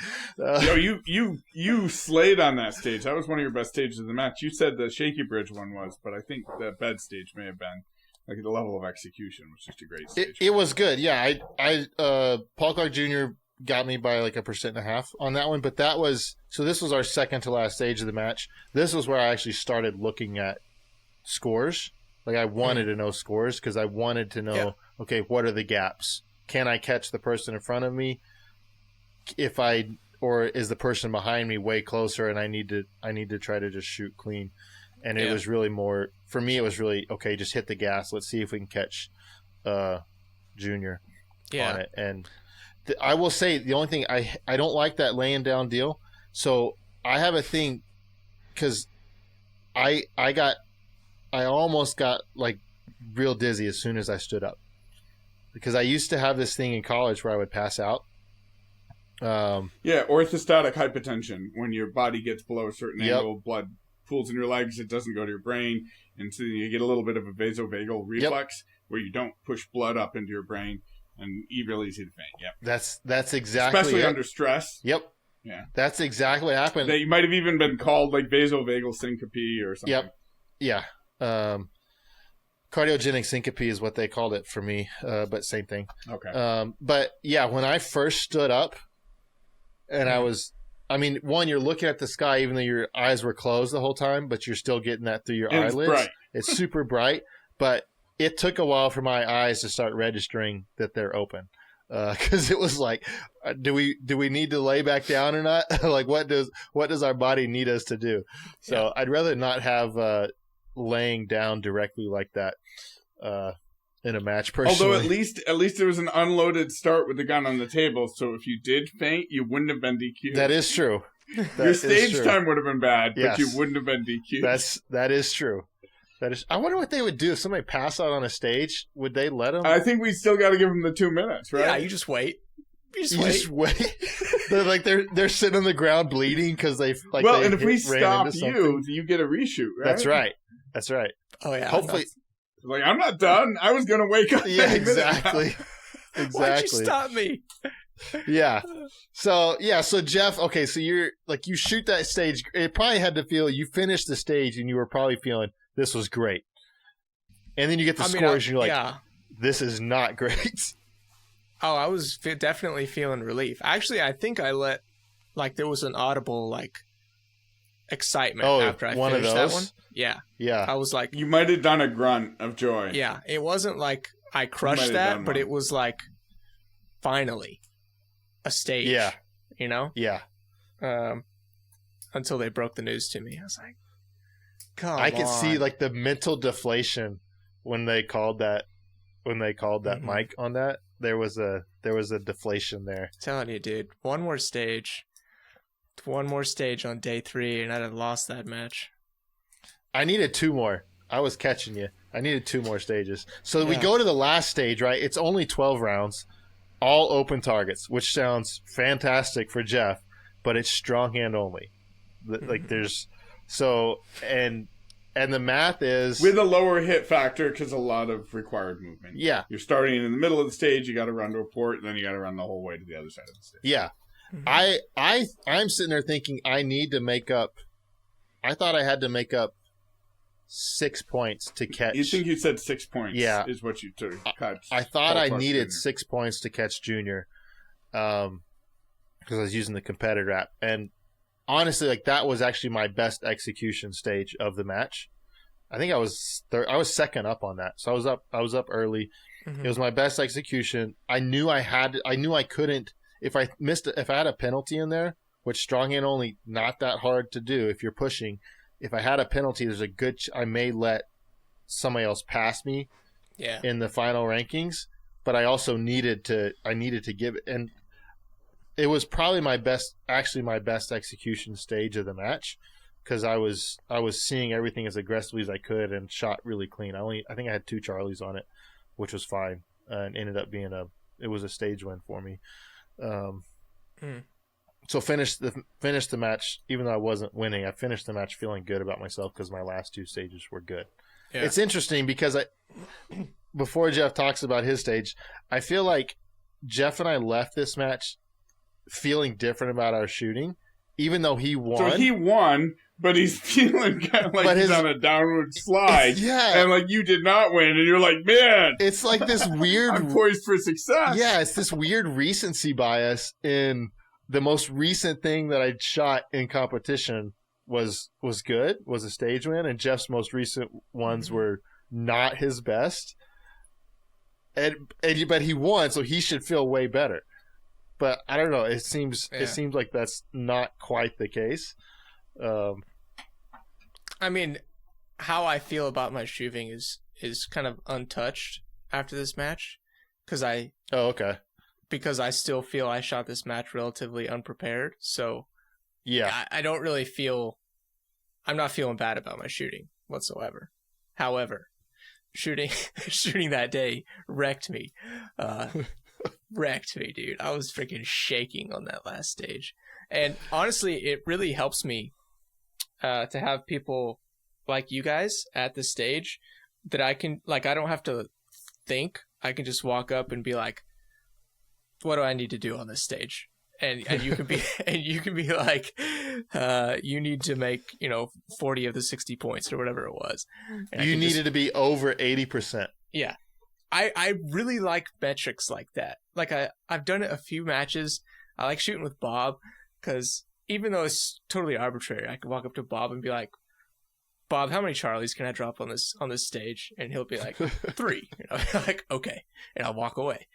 You slayed on that stage. That was one of your best stages of the match. You said the shaky bridge one was, but I think the bed stage may have been like the level of execution was just a great stage. It was good. Yeah, Paul Clark Jr. got me by like 1.5% on that one, but this was our second to last stage of the match. This was where I actually started looking at scores. Like I wanted to know scores because I wanted to know, okay, what are the gaps? Can I catch the person in front of me? Or is the person behind me way closer and I need to try to just shoot clean? And it was really more, for me, it was really, okay, just hit the gas. Let's see if we can catch Junior on it. And I will say the only thing, I don't like that laying down deal. So I have a thing because I almost got like real dizzy as soon as I stood up. Because I used to have this thing in college where I would pass out. Orthostatic hypotension. When your body gets below a certain angle, blood pools in your legs, it doesn't go to your brain, and so you get a little bit of a vasovagal reflex where you don't push blood up into your brain, and you really easy to faint. Yep. That's exactly especially under stress. Yep. Yeah. That's exactly what happened. That you might have even been called like vasovagal syncope or something. Yep. Yeah. Cardiogenic syncope is what they called it for me, but same thing. Okay. But yeah, when I first stood up, and one, you're looking at the sky even though your eyes were closed the whole time, but you're still getting that through your eyelids. It's bright. It's super bright, but it took a while for my eyes to start registering that they're open. Because it was like, do we need to lay back down or not? Like, what does our body need us to do? So I'd rather not have laying down directly like that in a match personally. Although at least there was an unloaded start with the gun on the table, so if you did faint, you wouldn't have been DQ'd. That is true. Your stage time would have been bad, but you wouldn't have been DQ'd. That is true. I wonder what they would do if somebody passed out on a stage. Would they let them? I think we still got to give them the 2 minutes, right? Yeah, you just wait. You just wait. they're sitting on the ground bleeding because they like. Well, they and if we stop you get a reshoot, right? That's right. Oh yeah. Hopefully, like I'm not done. I was gonna wake up. Yeah, exactly. Why'd you stop me? Yeah. So Jeff. Okay, so you're like you shoot that stage. It probably had to feel you finished the stage and you were probably feeling this was great. And then you get the scores and you're like, this is not great. Oh, I was definitely feeling relief. Actually, I think I there was an audible excitement after I finished that one. Yeah. Yeah. I was like, you might have done a grunt of joy. Yeah. It wasn't like I crushed that, but it was like finally a stage. Yeah. You know? Yeah. until they broke the news to me. I was like, come I could see on. like the mental deflation when they called that mic on that. There was a deflation there. Telling you, dude, one more stage on day 3, and I'd have lost that match. I needed 2 more. I was catching you. I needed 2 more stages. So we Yeah. go to the last stage, right? It's only 12 rounds, all open targets, which sounds fantastic for Jeff, but it's strong hand only. Like there's so and the math is with a lower hit factor because a lot of required movement. Yeah. You're starting in the middle of the stage, you got to run to a port, and then you got to run the whole way to the other side of the stage. Yeah. I'm sitting there thinking I need to make up. I thought I had to make up 6 points to catch. You think you said 6 points? Yeah. Is what you took. I thought I needed Junior. 6 points to catch Junior, because I was using the competitor app. And honestly, like that was actually my best execution stage of the match. I think I was second up on that, so I was up early. Mm-hmm. It was my best execution. I knew I couldn't if I had a penalty in there, which strong hand only not that hard to do if you're pushing. If I had a penalty, there's a good I may let somebody else pass me in the final rankings, but I also needed to give it, and it was probably my best execution stage of the match because I was seeing everything as aggressively as I could and shot really clean. I think I had 2 Charlies on it, which was fine, and ended up being it was a stage win for me. So finished the match, even though I wasn't winning. I finished the match feeling good about myself because my last 2 stages were good. Yeah. It's interesting because before Jeff talks about his stage, I feel like Jeff and I left this match feeling different about our shooting, even though he won. So he won, but he's feeling kind of like he's on a downward slide. Yeah. And like you did not win, and you're like, man. It's like this weird. I'm poised for success. Yeah, it's this weird recency bias in the most recent thing that I'd shot in competition was good, was a stage win, and Jeff's most recent ones were not his best. But he won, so he should feel way better. But I don't know. It seems like that's not quite the case. I mean, how I feel about my shooting is kind of untouched after this match, because I still feel I shot this match relatively unprepared. So yeah, I don't really feel. I'm not feeling bad about my shooting whatsoever. However, shooting that day wrecked me. Wrecked me, dude. I was freaking shaking on that last stage. And honestly, it really helps me to have people like you guys at the stage that I can, like, I don't have to think. I can just walk up and be like, what do I need to do on this stage? And you can be like, you need to make 40 of the 60 points or whatever it was. And you needed to be over 80%. Yeah. I really like metrics like that. Like I've done it a few matches. I like shooting with Bob because even though it's totally arbitrary, I can walk up to Bob and be like, Bob, how many Charlies can I drop on this stage? And he'll be like, 3. Like, okay. And I'll walk away.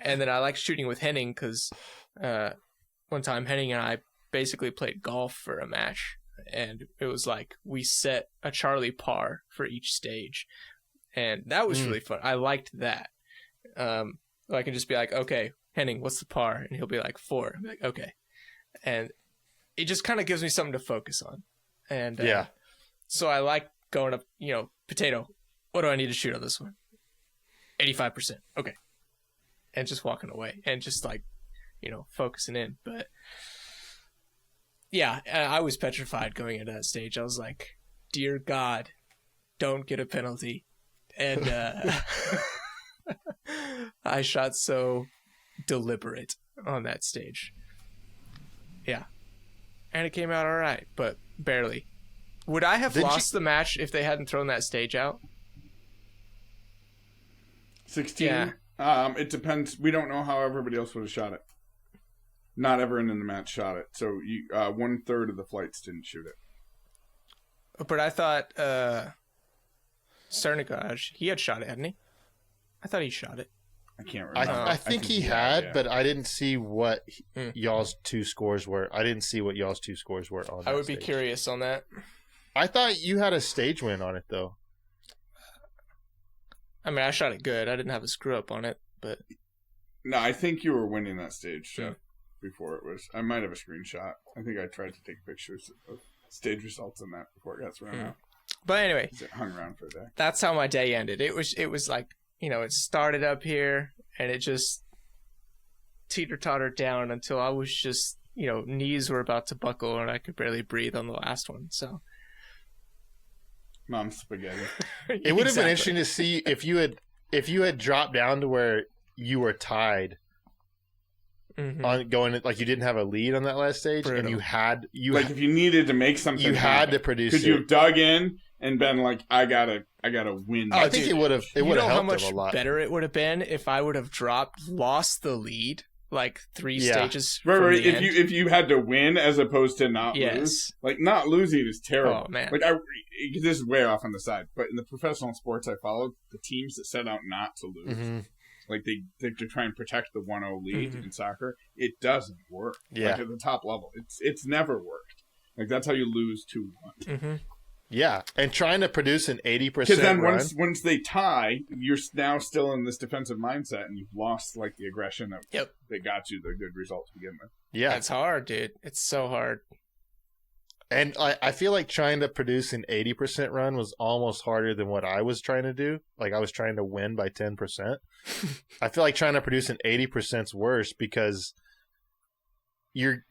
And then I like shooting with Henning because one time Henning and I basically played golf for a match. And it was like we set a Charlie par for each stage. And that was really fun. I liked that. I can just be like, okay, Henning, what's the par? And he'll be like 4. I'm like, okay. And it just kind of gives me something to focus on. And so I like going up, Potato, what do I need to shoot on this one? 85%. Okay. And just walking away and just like, focusing in. But yeah, I was petrified going into that stage. I was like, dear God, don't get a penalty. And I shot so deliberate on that stage. Yeah. And it came out all right, but barely. Would I have lost the match if they hadn't thrown that stage out? 16? Yeah. It depends. We don't know how everybody else would have shot it. Not everyone in the match shot it. So 1/3 of the flights didn't shoot it. But I thought Cernicage, he had shot it, hadn't he? I thought he shot it. I can't remember. I think he had, but I didn't see what y'all's two scores were. On I would stage. be curious on that. I thought you had a stage win on it, though. I mean, I shot it good. I didn't have a screw up on it, but No, I think you were winning that stage, Jeff, before it was. I might have a screenshot. I think I tried to take pictures of stage results in that before it got thrown out. But anyway, It hung around for a day. that's how my day ended. It was like, it started up here and it just teeter-tottered down until I was just, knees were about to buckle and I could barely breathe on the last one. So Mom's spaghetti. It would have been interesting to see if you had dropped down to where you were tied on going, like you didn't have a lead on that last stage, Brutal. and if you needed to make something, you had to produce. Could you have dug in and been like, I gotta win? I think it would have. It would have helped how much him a lot. better it would have been if I would have lost the lead like 3 stages. Right. From the If end. you had to win as opposed to not Yes. lose, like not losing is terrible. Oh man, Like this is way off on the side, but in the professional sports I followed, the teams that set out not to lose, like they try and protect the 1-0 lead in soccer, it doesn't work. Yeah. Like at the top level, it's never worked. Like that's how you lose 2-1. Yeah, and trying to produce an 80% Because then run. once they tie, you're now still in this defensive mindset, and you've lost like the aggression that got you the good result to begin with. Yeah, it's hard, dude. It's so hard. And I feel like trying to produce an 80% run was almost harder than what I was trying to do. Like I was trying to win by 10%. I feel like trying to produce an 80% is worse because you're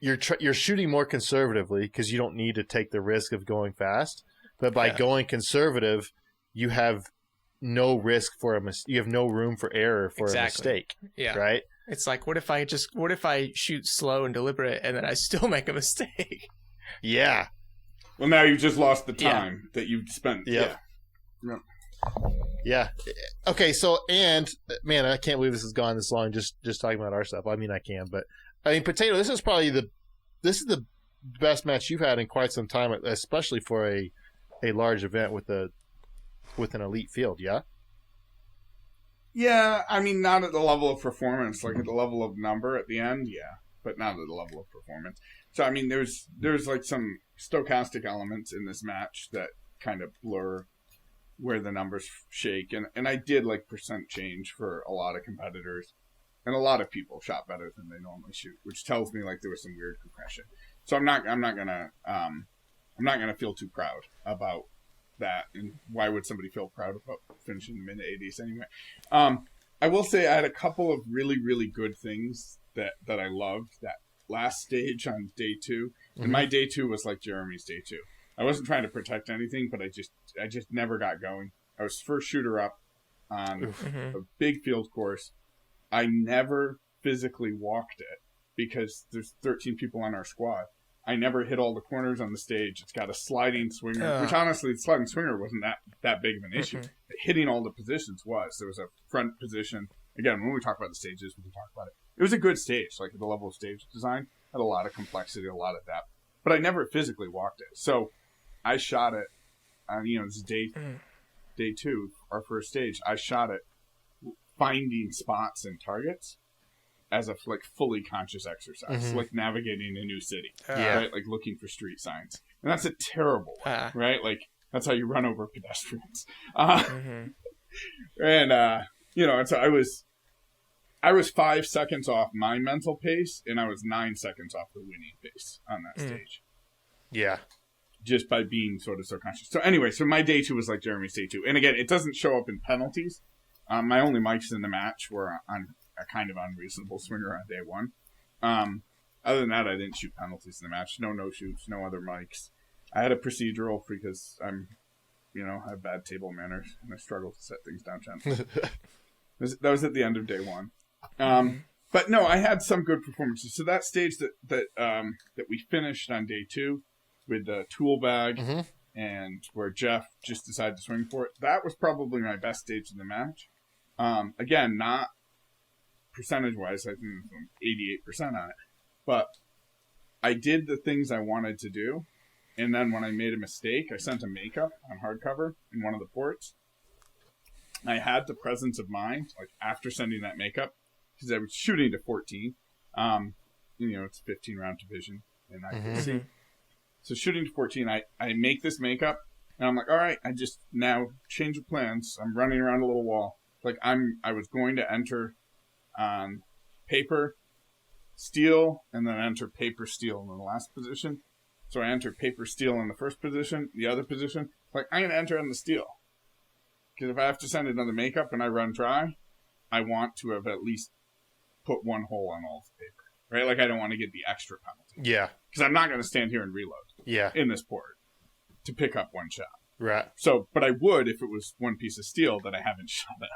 shooting more conservatively because you don't need to take the risk of going fast. But by going conservative, you have no risk for you have no room for error for a mistake. Yeah. Right? It's like what if I shoot slow and deliberate and then I still make a mistake? Yeah. Well, now you've just lost the time that you've spent. Yep. Yeah. Okay, so and man, I can't believe this has gone this long just talking about our stuff. I mean, I can, but I mean, Potato, this is the best match you've had in quite some time, especially for a large event with an elite field, yeah? Yeah, I mean, not at the level of performance, like at the level of number at the end, yeah, but not at the level of performance. So, I mean, there's like some stochastic elements in this match that kind of blur where the numbers shake, and I did like percent change for a lot of competitors, and a lot of people shot better than they normally shoot, which tells me like there was some weird compression. So I'm not gonna feel too proud about that, and why would somebody feel proud about finishing the mid-80s anyway? I will say I had a couple of really, really good things that I loved that last stage on day 2, and my day 2 was like Jeremy's day 2. I wasn't trying to protect anything, but I just never got going. I was first shooter up on a big field course. I never physically walked it because there's 13 people on our squad. I never hit all the corners on the stage. It's got a sliding swinger, which honestly, the sliding swinger wasn't that big of an issue. Hitting all the positions was. There was a front position. Again, when we talk about the stages, we can talk about it. It was a good stage, like at the level of stage design. Had a lot of complexity, a lot of depth. But I never physically walked it. So I shot it on, this is day 2, our first stage. I shot it finding spots and targets as a fully conscious exercise, like navigating a new city, right? Like looking for street signs, and that's a terrible one, right? Like that's how you run over pedestrians. And so I was 5 seconds off my mental pace, and I was 9 seconds off the winning pace on that stage. Yeah, just by being sort of so conscious. So anyway, so my day 2 was like Jeremy's day 2, and again, it doesn't show up in penalties. My only mics in the match were on a kind of unreasonable swinger on day 1. Other than that, I didn't shoot penalties in the match. No shoots, no other mics. I had a procedural because I have bad table manners and I struggle to set things down gently. That was at the end of day 1. But no, I had some good performances. So that stage that we finished on day 2 with the tool bag and where Jeff just decided to swing for it, that was probably my best stage in the match. Again, not percentage-wise, I think it was 88% on it. But I did the things I wanted to do, and then when I made a mistake, I sent a makeup on hardcover in one of the ports. I had the presence of mind, like after sending that makeup, because I was shooting to 14. It's 15 round division and accuracy. So shooting to 14, I make this makeup, and I'm like, all right, I just now change of plans. I'm running around a little wall. Like I was going to enter paper, steel, and then enter paper, steel in the last position. So I enter paper, steel in the first position. The other position, like I'm going to enter on the steel. Because if I have to send another makeup and I run dry, I want to have at least put one hole on all the paper, right? Like I don't want to get the extra penalty. Yeah. Because I'm not going to stand here and reload. Yeah. In this port to pick up one shot. Right. So, but I would if it was one piece of steel that I haven't shot at.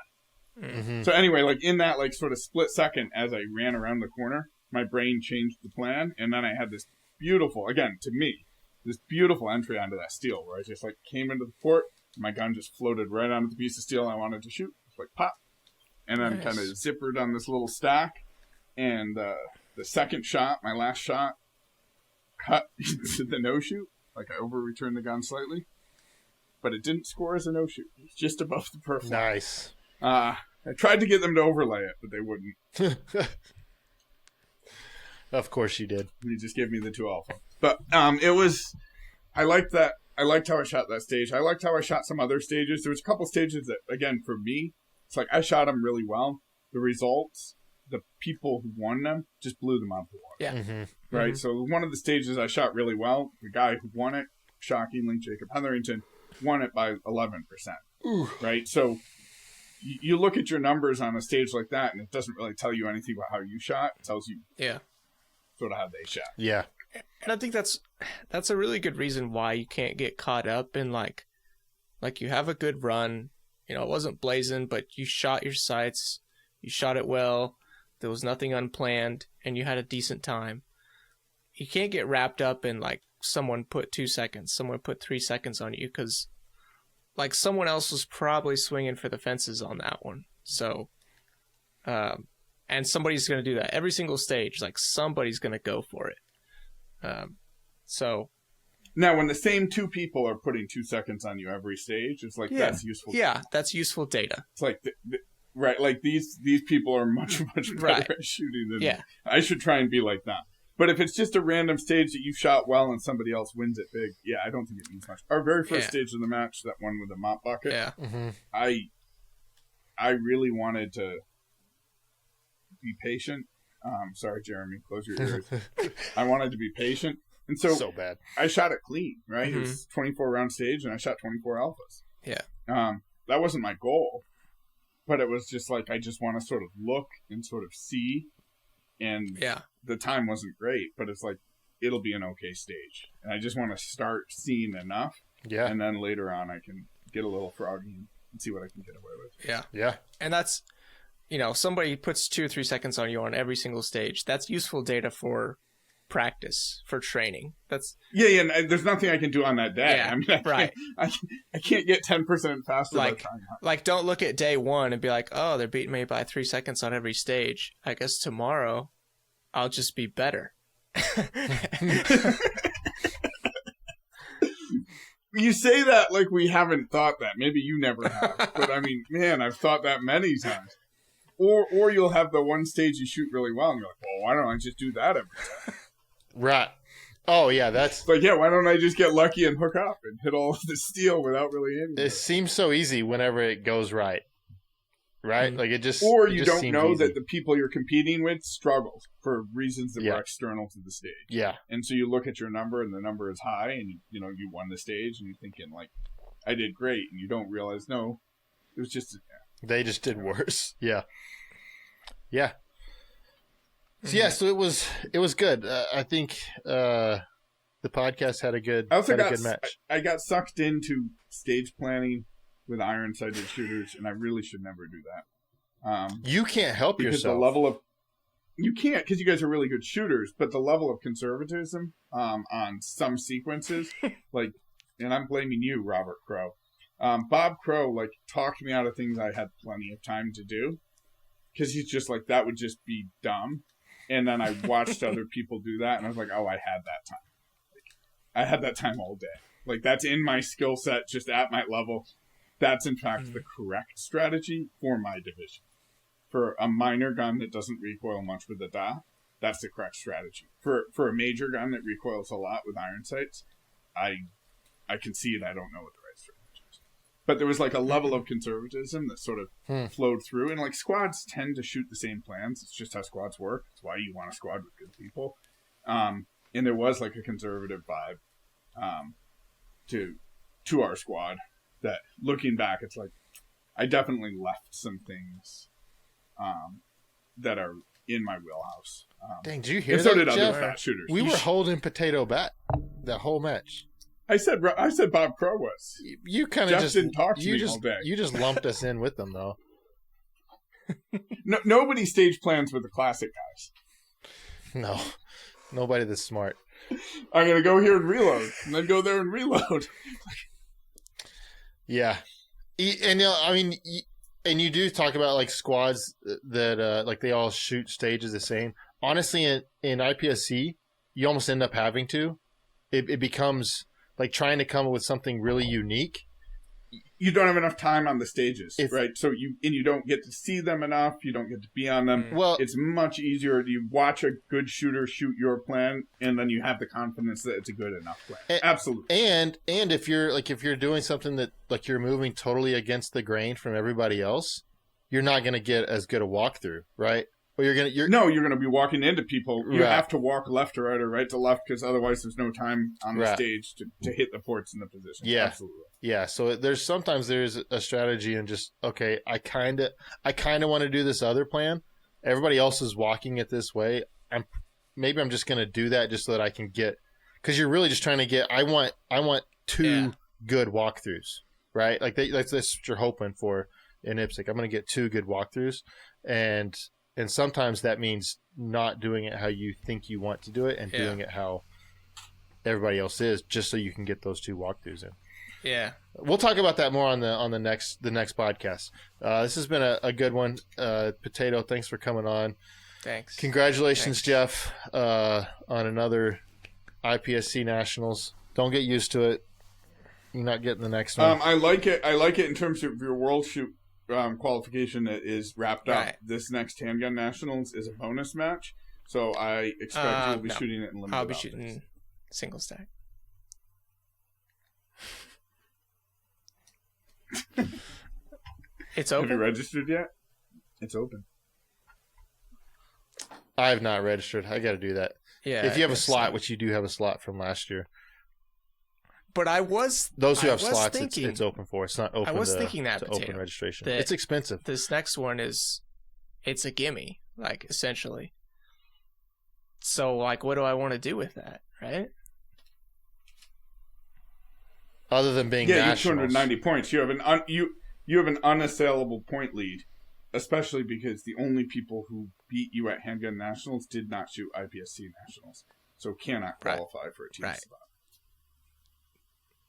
So anyway, like in that like sort of split second as I ran around the corner, my brain changed the plan, and then I had this beautiful, again, to me, this beautiful entry onto that steel where I just like came into the port, my gun just floated right onto the piece of steel I wanted to shoot. It's like pop. And then kind of zippered on this little stack. And the second shot, my last shot, cut into the no-shoot. Like I over-returned the gun slightly. But it didn't score as a no-shoot. It was just above the perf. Nice. I tried to get them to overlay it, but they wouldn't. Of course you did. They just gave me the 2 alpha. But it was... I liked that. I liked how I shot that stage. I liked how I shot some other stages. There was a couple stages that, again, for me, it's like I shot them really well. The results, the people who won them, just blew them out of the water. Yeah. Right? So one of the stages I shot really well, the guy who won it, shockingly, Jacob Hetherington, won it by 11%. Ooh. Right? So you look at your numbers on a stage like that, and it doesn't really tell you anything about how you shot. It tells you sort of how they shot. Yeah. And I think that's a really good reason why you can't get caught up in like you have a good run. You know, it wasn't blazing, but you shot your sights, you shot it well, there was nothing unplanned, and you had a decent time. You can't get wrapped up in like someone put 2 seconds, someone put 3 seconds on you, because like someone else was probably swinging for the fences on that one. So, and somebody's going to do that every single stage. Like somebody's going to go for it. So now when the same 2 people are putting 2 seconds on you every stage, it's like that's useful. Yeah, that's useful data. It's like right, like these people are much better at shooting than me. I should try and be like that. But if it's just a random stage that you shot well and somebody else wins it big, I don't think it means much. Our very first stage of the match, that one with the mop bucket, I really wanted to be patient. Sorry, Jeremy, close your ears. I wanted to be patient. And so bad. I I shot it clean, right? It was 24 round stage, and I shot 24 alphas. Yeah. That wasn't my goal, but it was just like, I just want to sort of look and sort of see. And the time wasn't great, but it's like, it'll be an okay stage. And I just want to start seeing enough. Yeah. And then later on, I can get a little froggy and see what I can get away with. Yeah. Yeah. And that's, somebody puts 2 or 3 seconds on you on every single stage. That's useful data for practice, for training. That's and there's nothing I can do on that day. Yeah, I mean, I can't get 10% faster by time. Like, don't look at day 1 and be like, oh, they're beating me by 3 seconds on every stage. I guess tomorrow I'll just be better. You say that like we haven't thought that. Maybe you never have. But I mean, man, I've thought that many times. Or you'll have the one stage you shoot really well, and you're like, well, why don't I just do that every time? Right. Oh, yeah, that's... Like, why don't I just get lucky and hook up and hit all of the steel without really hitting it? It seems so easy whenever it goes right. Right? Like, it just... Or it you just don't seems know easy. that the people you're competing with struggled for reasons that were external to the stage. Yeah. And so you look at your number, and the number is high, and, you won the stage, and you're thinking, like, I did great, and you don't realize, no, it was just... They just did worse. Yeah. Yeah. So, so it was good. I think the podcast had a good match. I got sucked into stage planning with iron-sighted shooters, and I really should never do that. You can't help because yourself. The level of you can't, because you guys are really good shooters, but the level of conservatism on some sequences, like, and I'm blaming you, Robert Crow. Bob Crow talked me out of things I had plenty of time to do. Because he's just like, that would just be dumb. And then I watched other people do that, and I was like, oh, I had that time. I had that time all day. Like, that's in my skill set, just at my level. that's in fact the correct strategy for my division. For a minor gun that doesn't recoil much with the Da, that's the correct strategy. For a major gun that recoils a lot with iron sights, I concede I don't know what the right strategy is. But there was like a level of conservatism that sort of flowed through, and like squads tend to shoot the same plans. It's just how squads work. It's why you want a squad with good people. And there was like a conservative vibe to our squad that, looking back, it's like I definitely left some things that are in my wheelhouse. Dang, did you hear and that, so did Jeff? other fast shooters. We were holding Potato back that whole match. I said Bob Crow was. You kind of Jeff didn't talk to me all day. You just lumped us in with them, though. No, nobody stage plans with the classic guys. No, nobody that's smart. I'm gonna go here and reload, and then go there and reload. Yeah, and I mean, and you do talk about like squads that like they all shoot stages the same. Honestly, in IPSC, you almost end up having to. It becomes like trying to come up with something really unique. You don't have enough time on the stages, right? So you don't get to see them enough. You don't get to be on them. Well, it's much easier to watch a good shooter shoot your plan, and then you have the confidence that it's a good enough plan. Absolutely. And if you're doing something that like you're moving totally against the grain from everybody else, you're not going to get as good a walkthrough, right? Or you're going to be walking into people. You have to walk left to right or right to left, because otherwise there's no time on the stage to hit the ports in the position. Yeah, absolutely. Yeah. So there's a strategy, and just okay, I kind of want to do this other plan. Everybody else is walking it this way. I'm just going to do that just so that I can get, because you're really just trying to get. I want two good walkthroughs, right? Like that's what you're hoping for in IPSC. I'm going to get two good walkthroughs, and sometimes that means not doing it how you think you want to do it, and doing it how everybody else is, just so you can get those two walkthroughs in. Yeah, we'll talk about that more on the next podcast. This has been a good one. Potato, thanks for coming on. Thanks. Congratulations, Jeff, on another IPSC Nationals. Don't get used to it. You're not getting the next one. I like it. I like it in terms of your world shoot qualification that is wrapped up. Right. This next Handgun Nationals is a bonus match, so I expect you'll be shooting it in limited. I'll be optics. shooting single stack. It's open. Have you registered yet? It's open. I have not registered. I got to do that. Yeah. If you have a slot, which you do have a slot from last year. But those who have slots, it's open for. It's not open. I was thinking that to open registration. That it's expensive. This next one it's a gimme, like essentially. So, like, what do I want to do with that, right? Other than being you have nationals. 290 points. You have an unassailable point lead, especially because the only people who beat you at Handgun Nationals did not shoot IPSC Nationals, so cannot qualify for a team spot.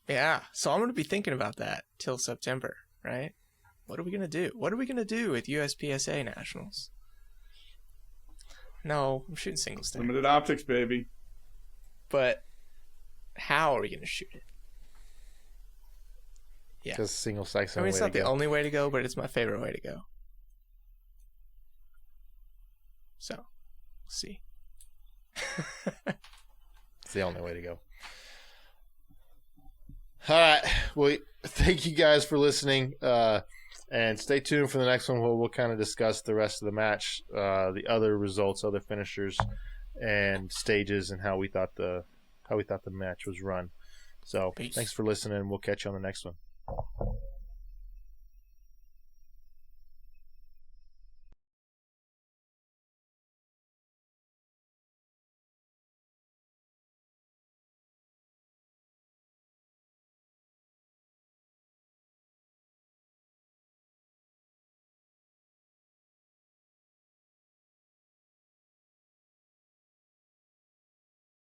Yeah, so I'm going to be thinking about that till September, right? What are we going to do? What are we going to do with USPSA Nationals? No, I'm shooting single stack. Limited optics, baby. But how are we going to shoot it? Yeah. Because single stack's the I mean, only it's way not to the go. only way to go, but it's my favorite way to go. So, we'll see. It's the only way to go. All right. Well, thank you guys for listening. And stay tuned for the next one where we'll kind of discuss the rest of the match, the other results, other finishers, and stages, and how we thought the match was run. So, Thanks for listening. We'll catch you on the next one.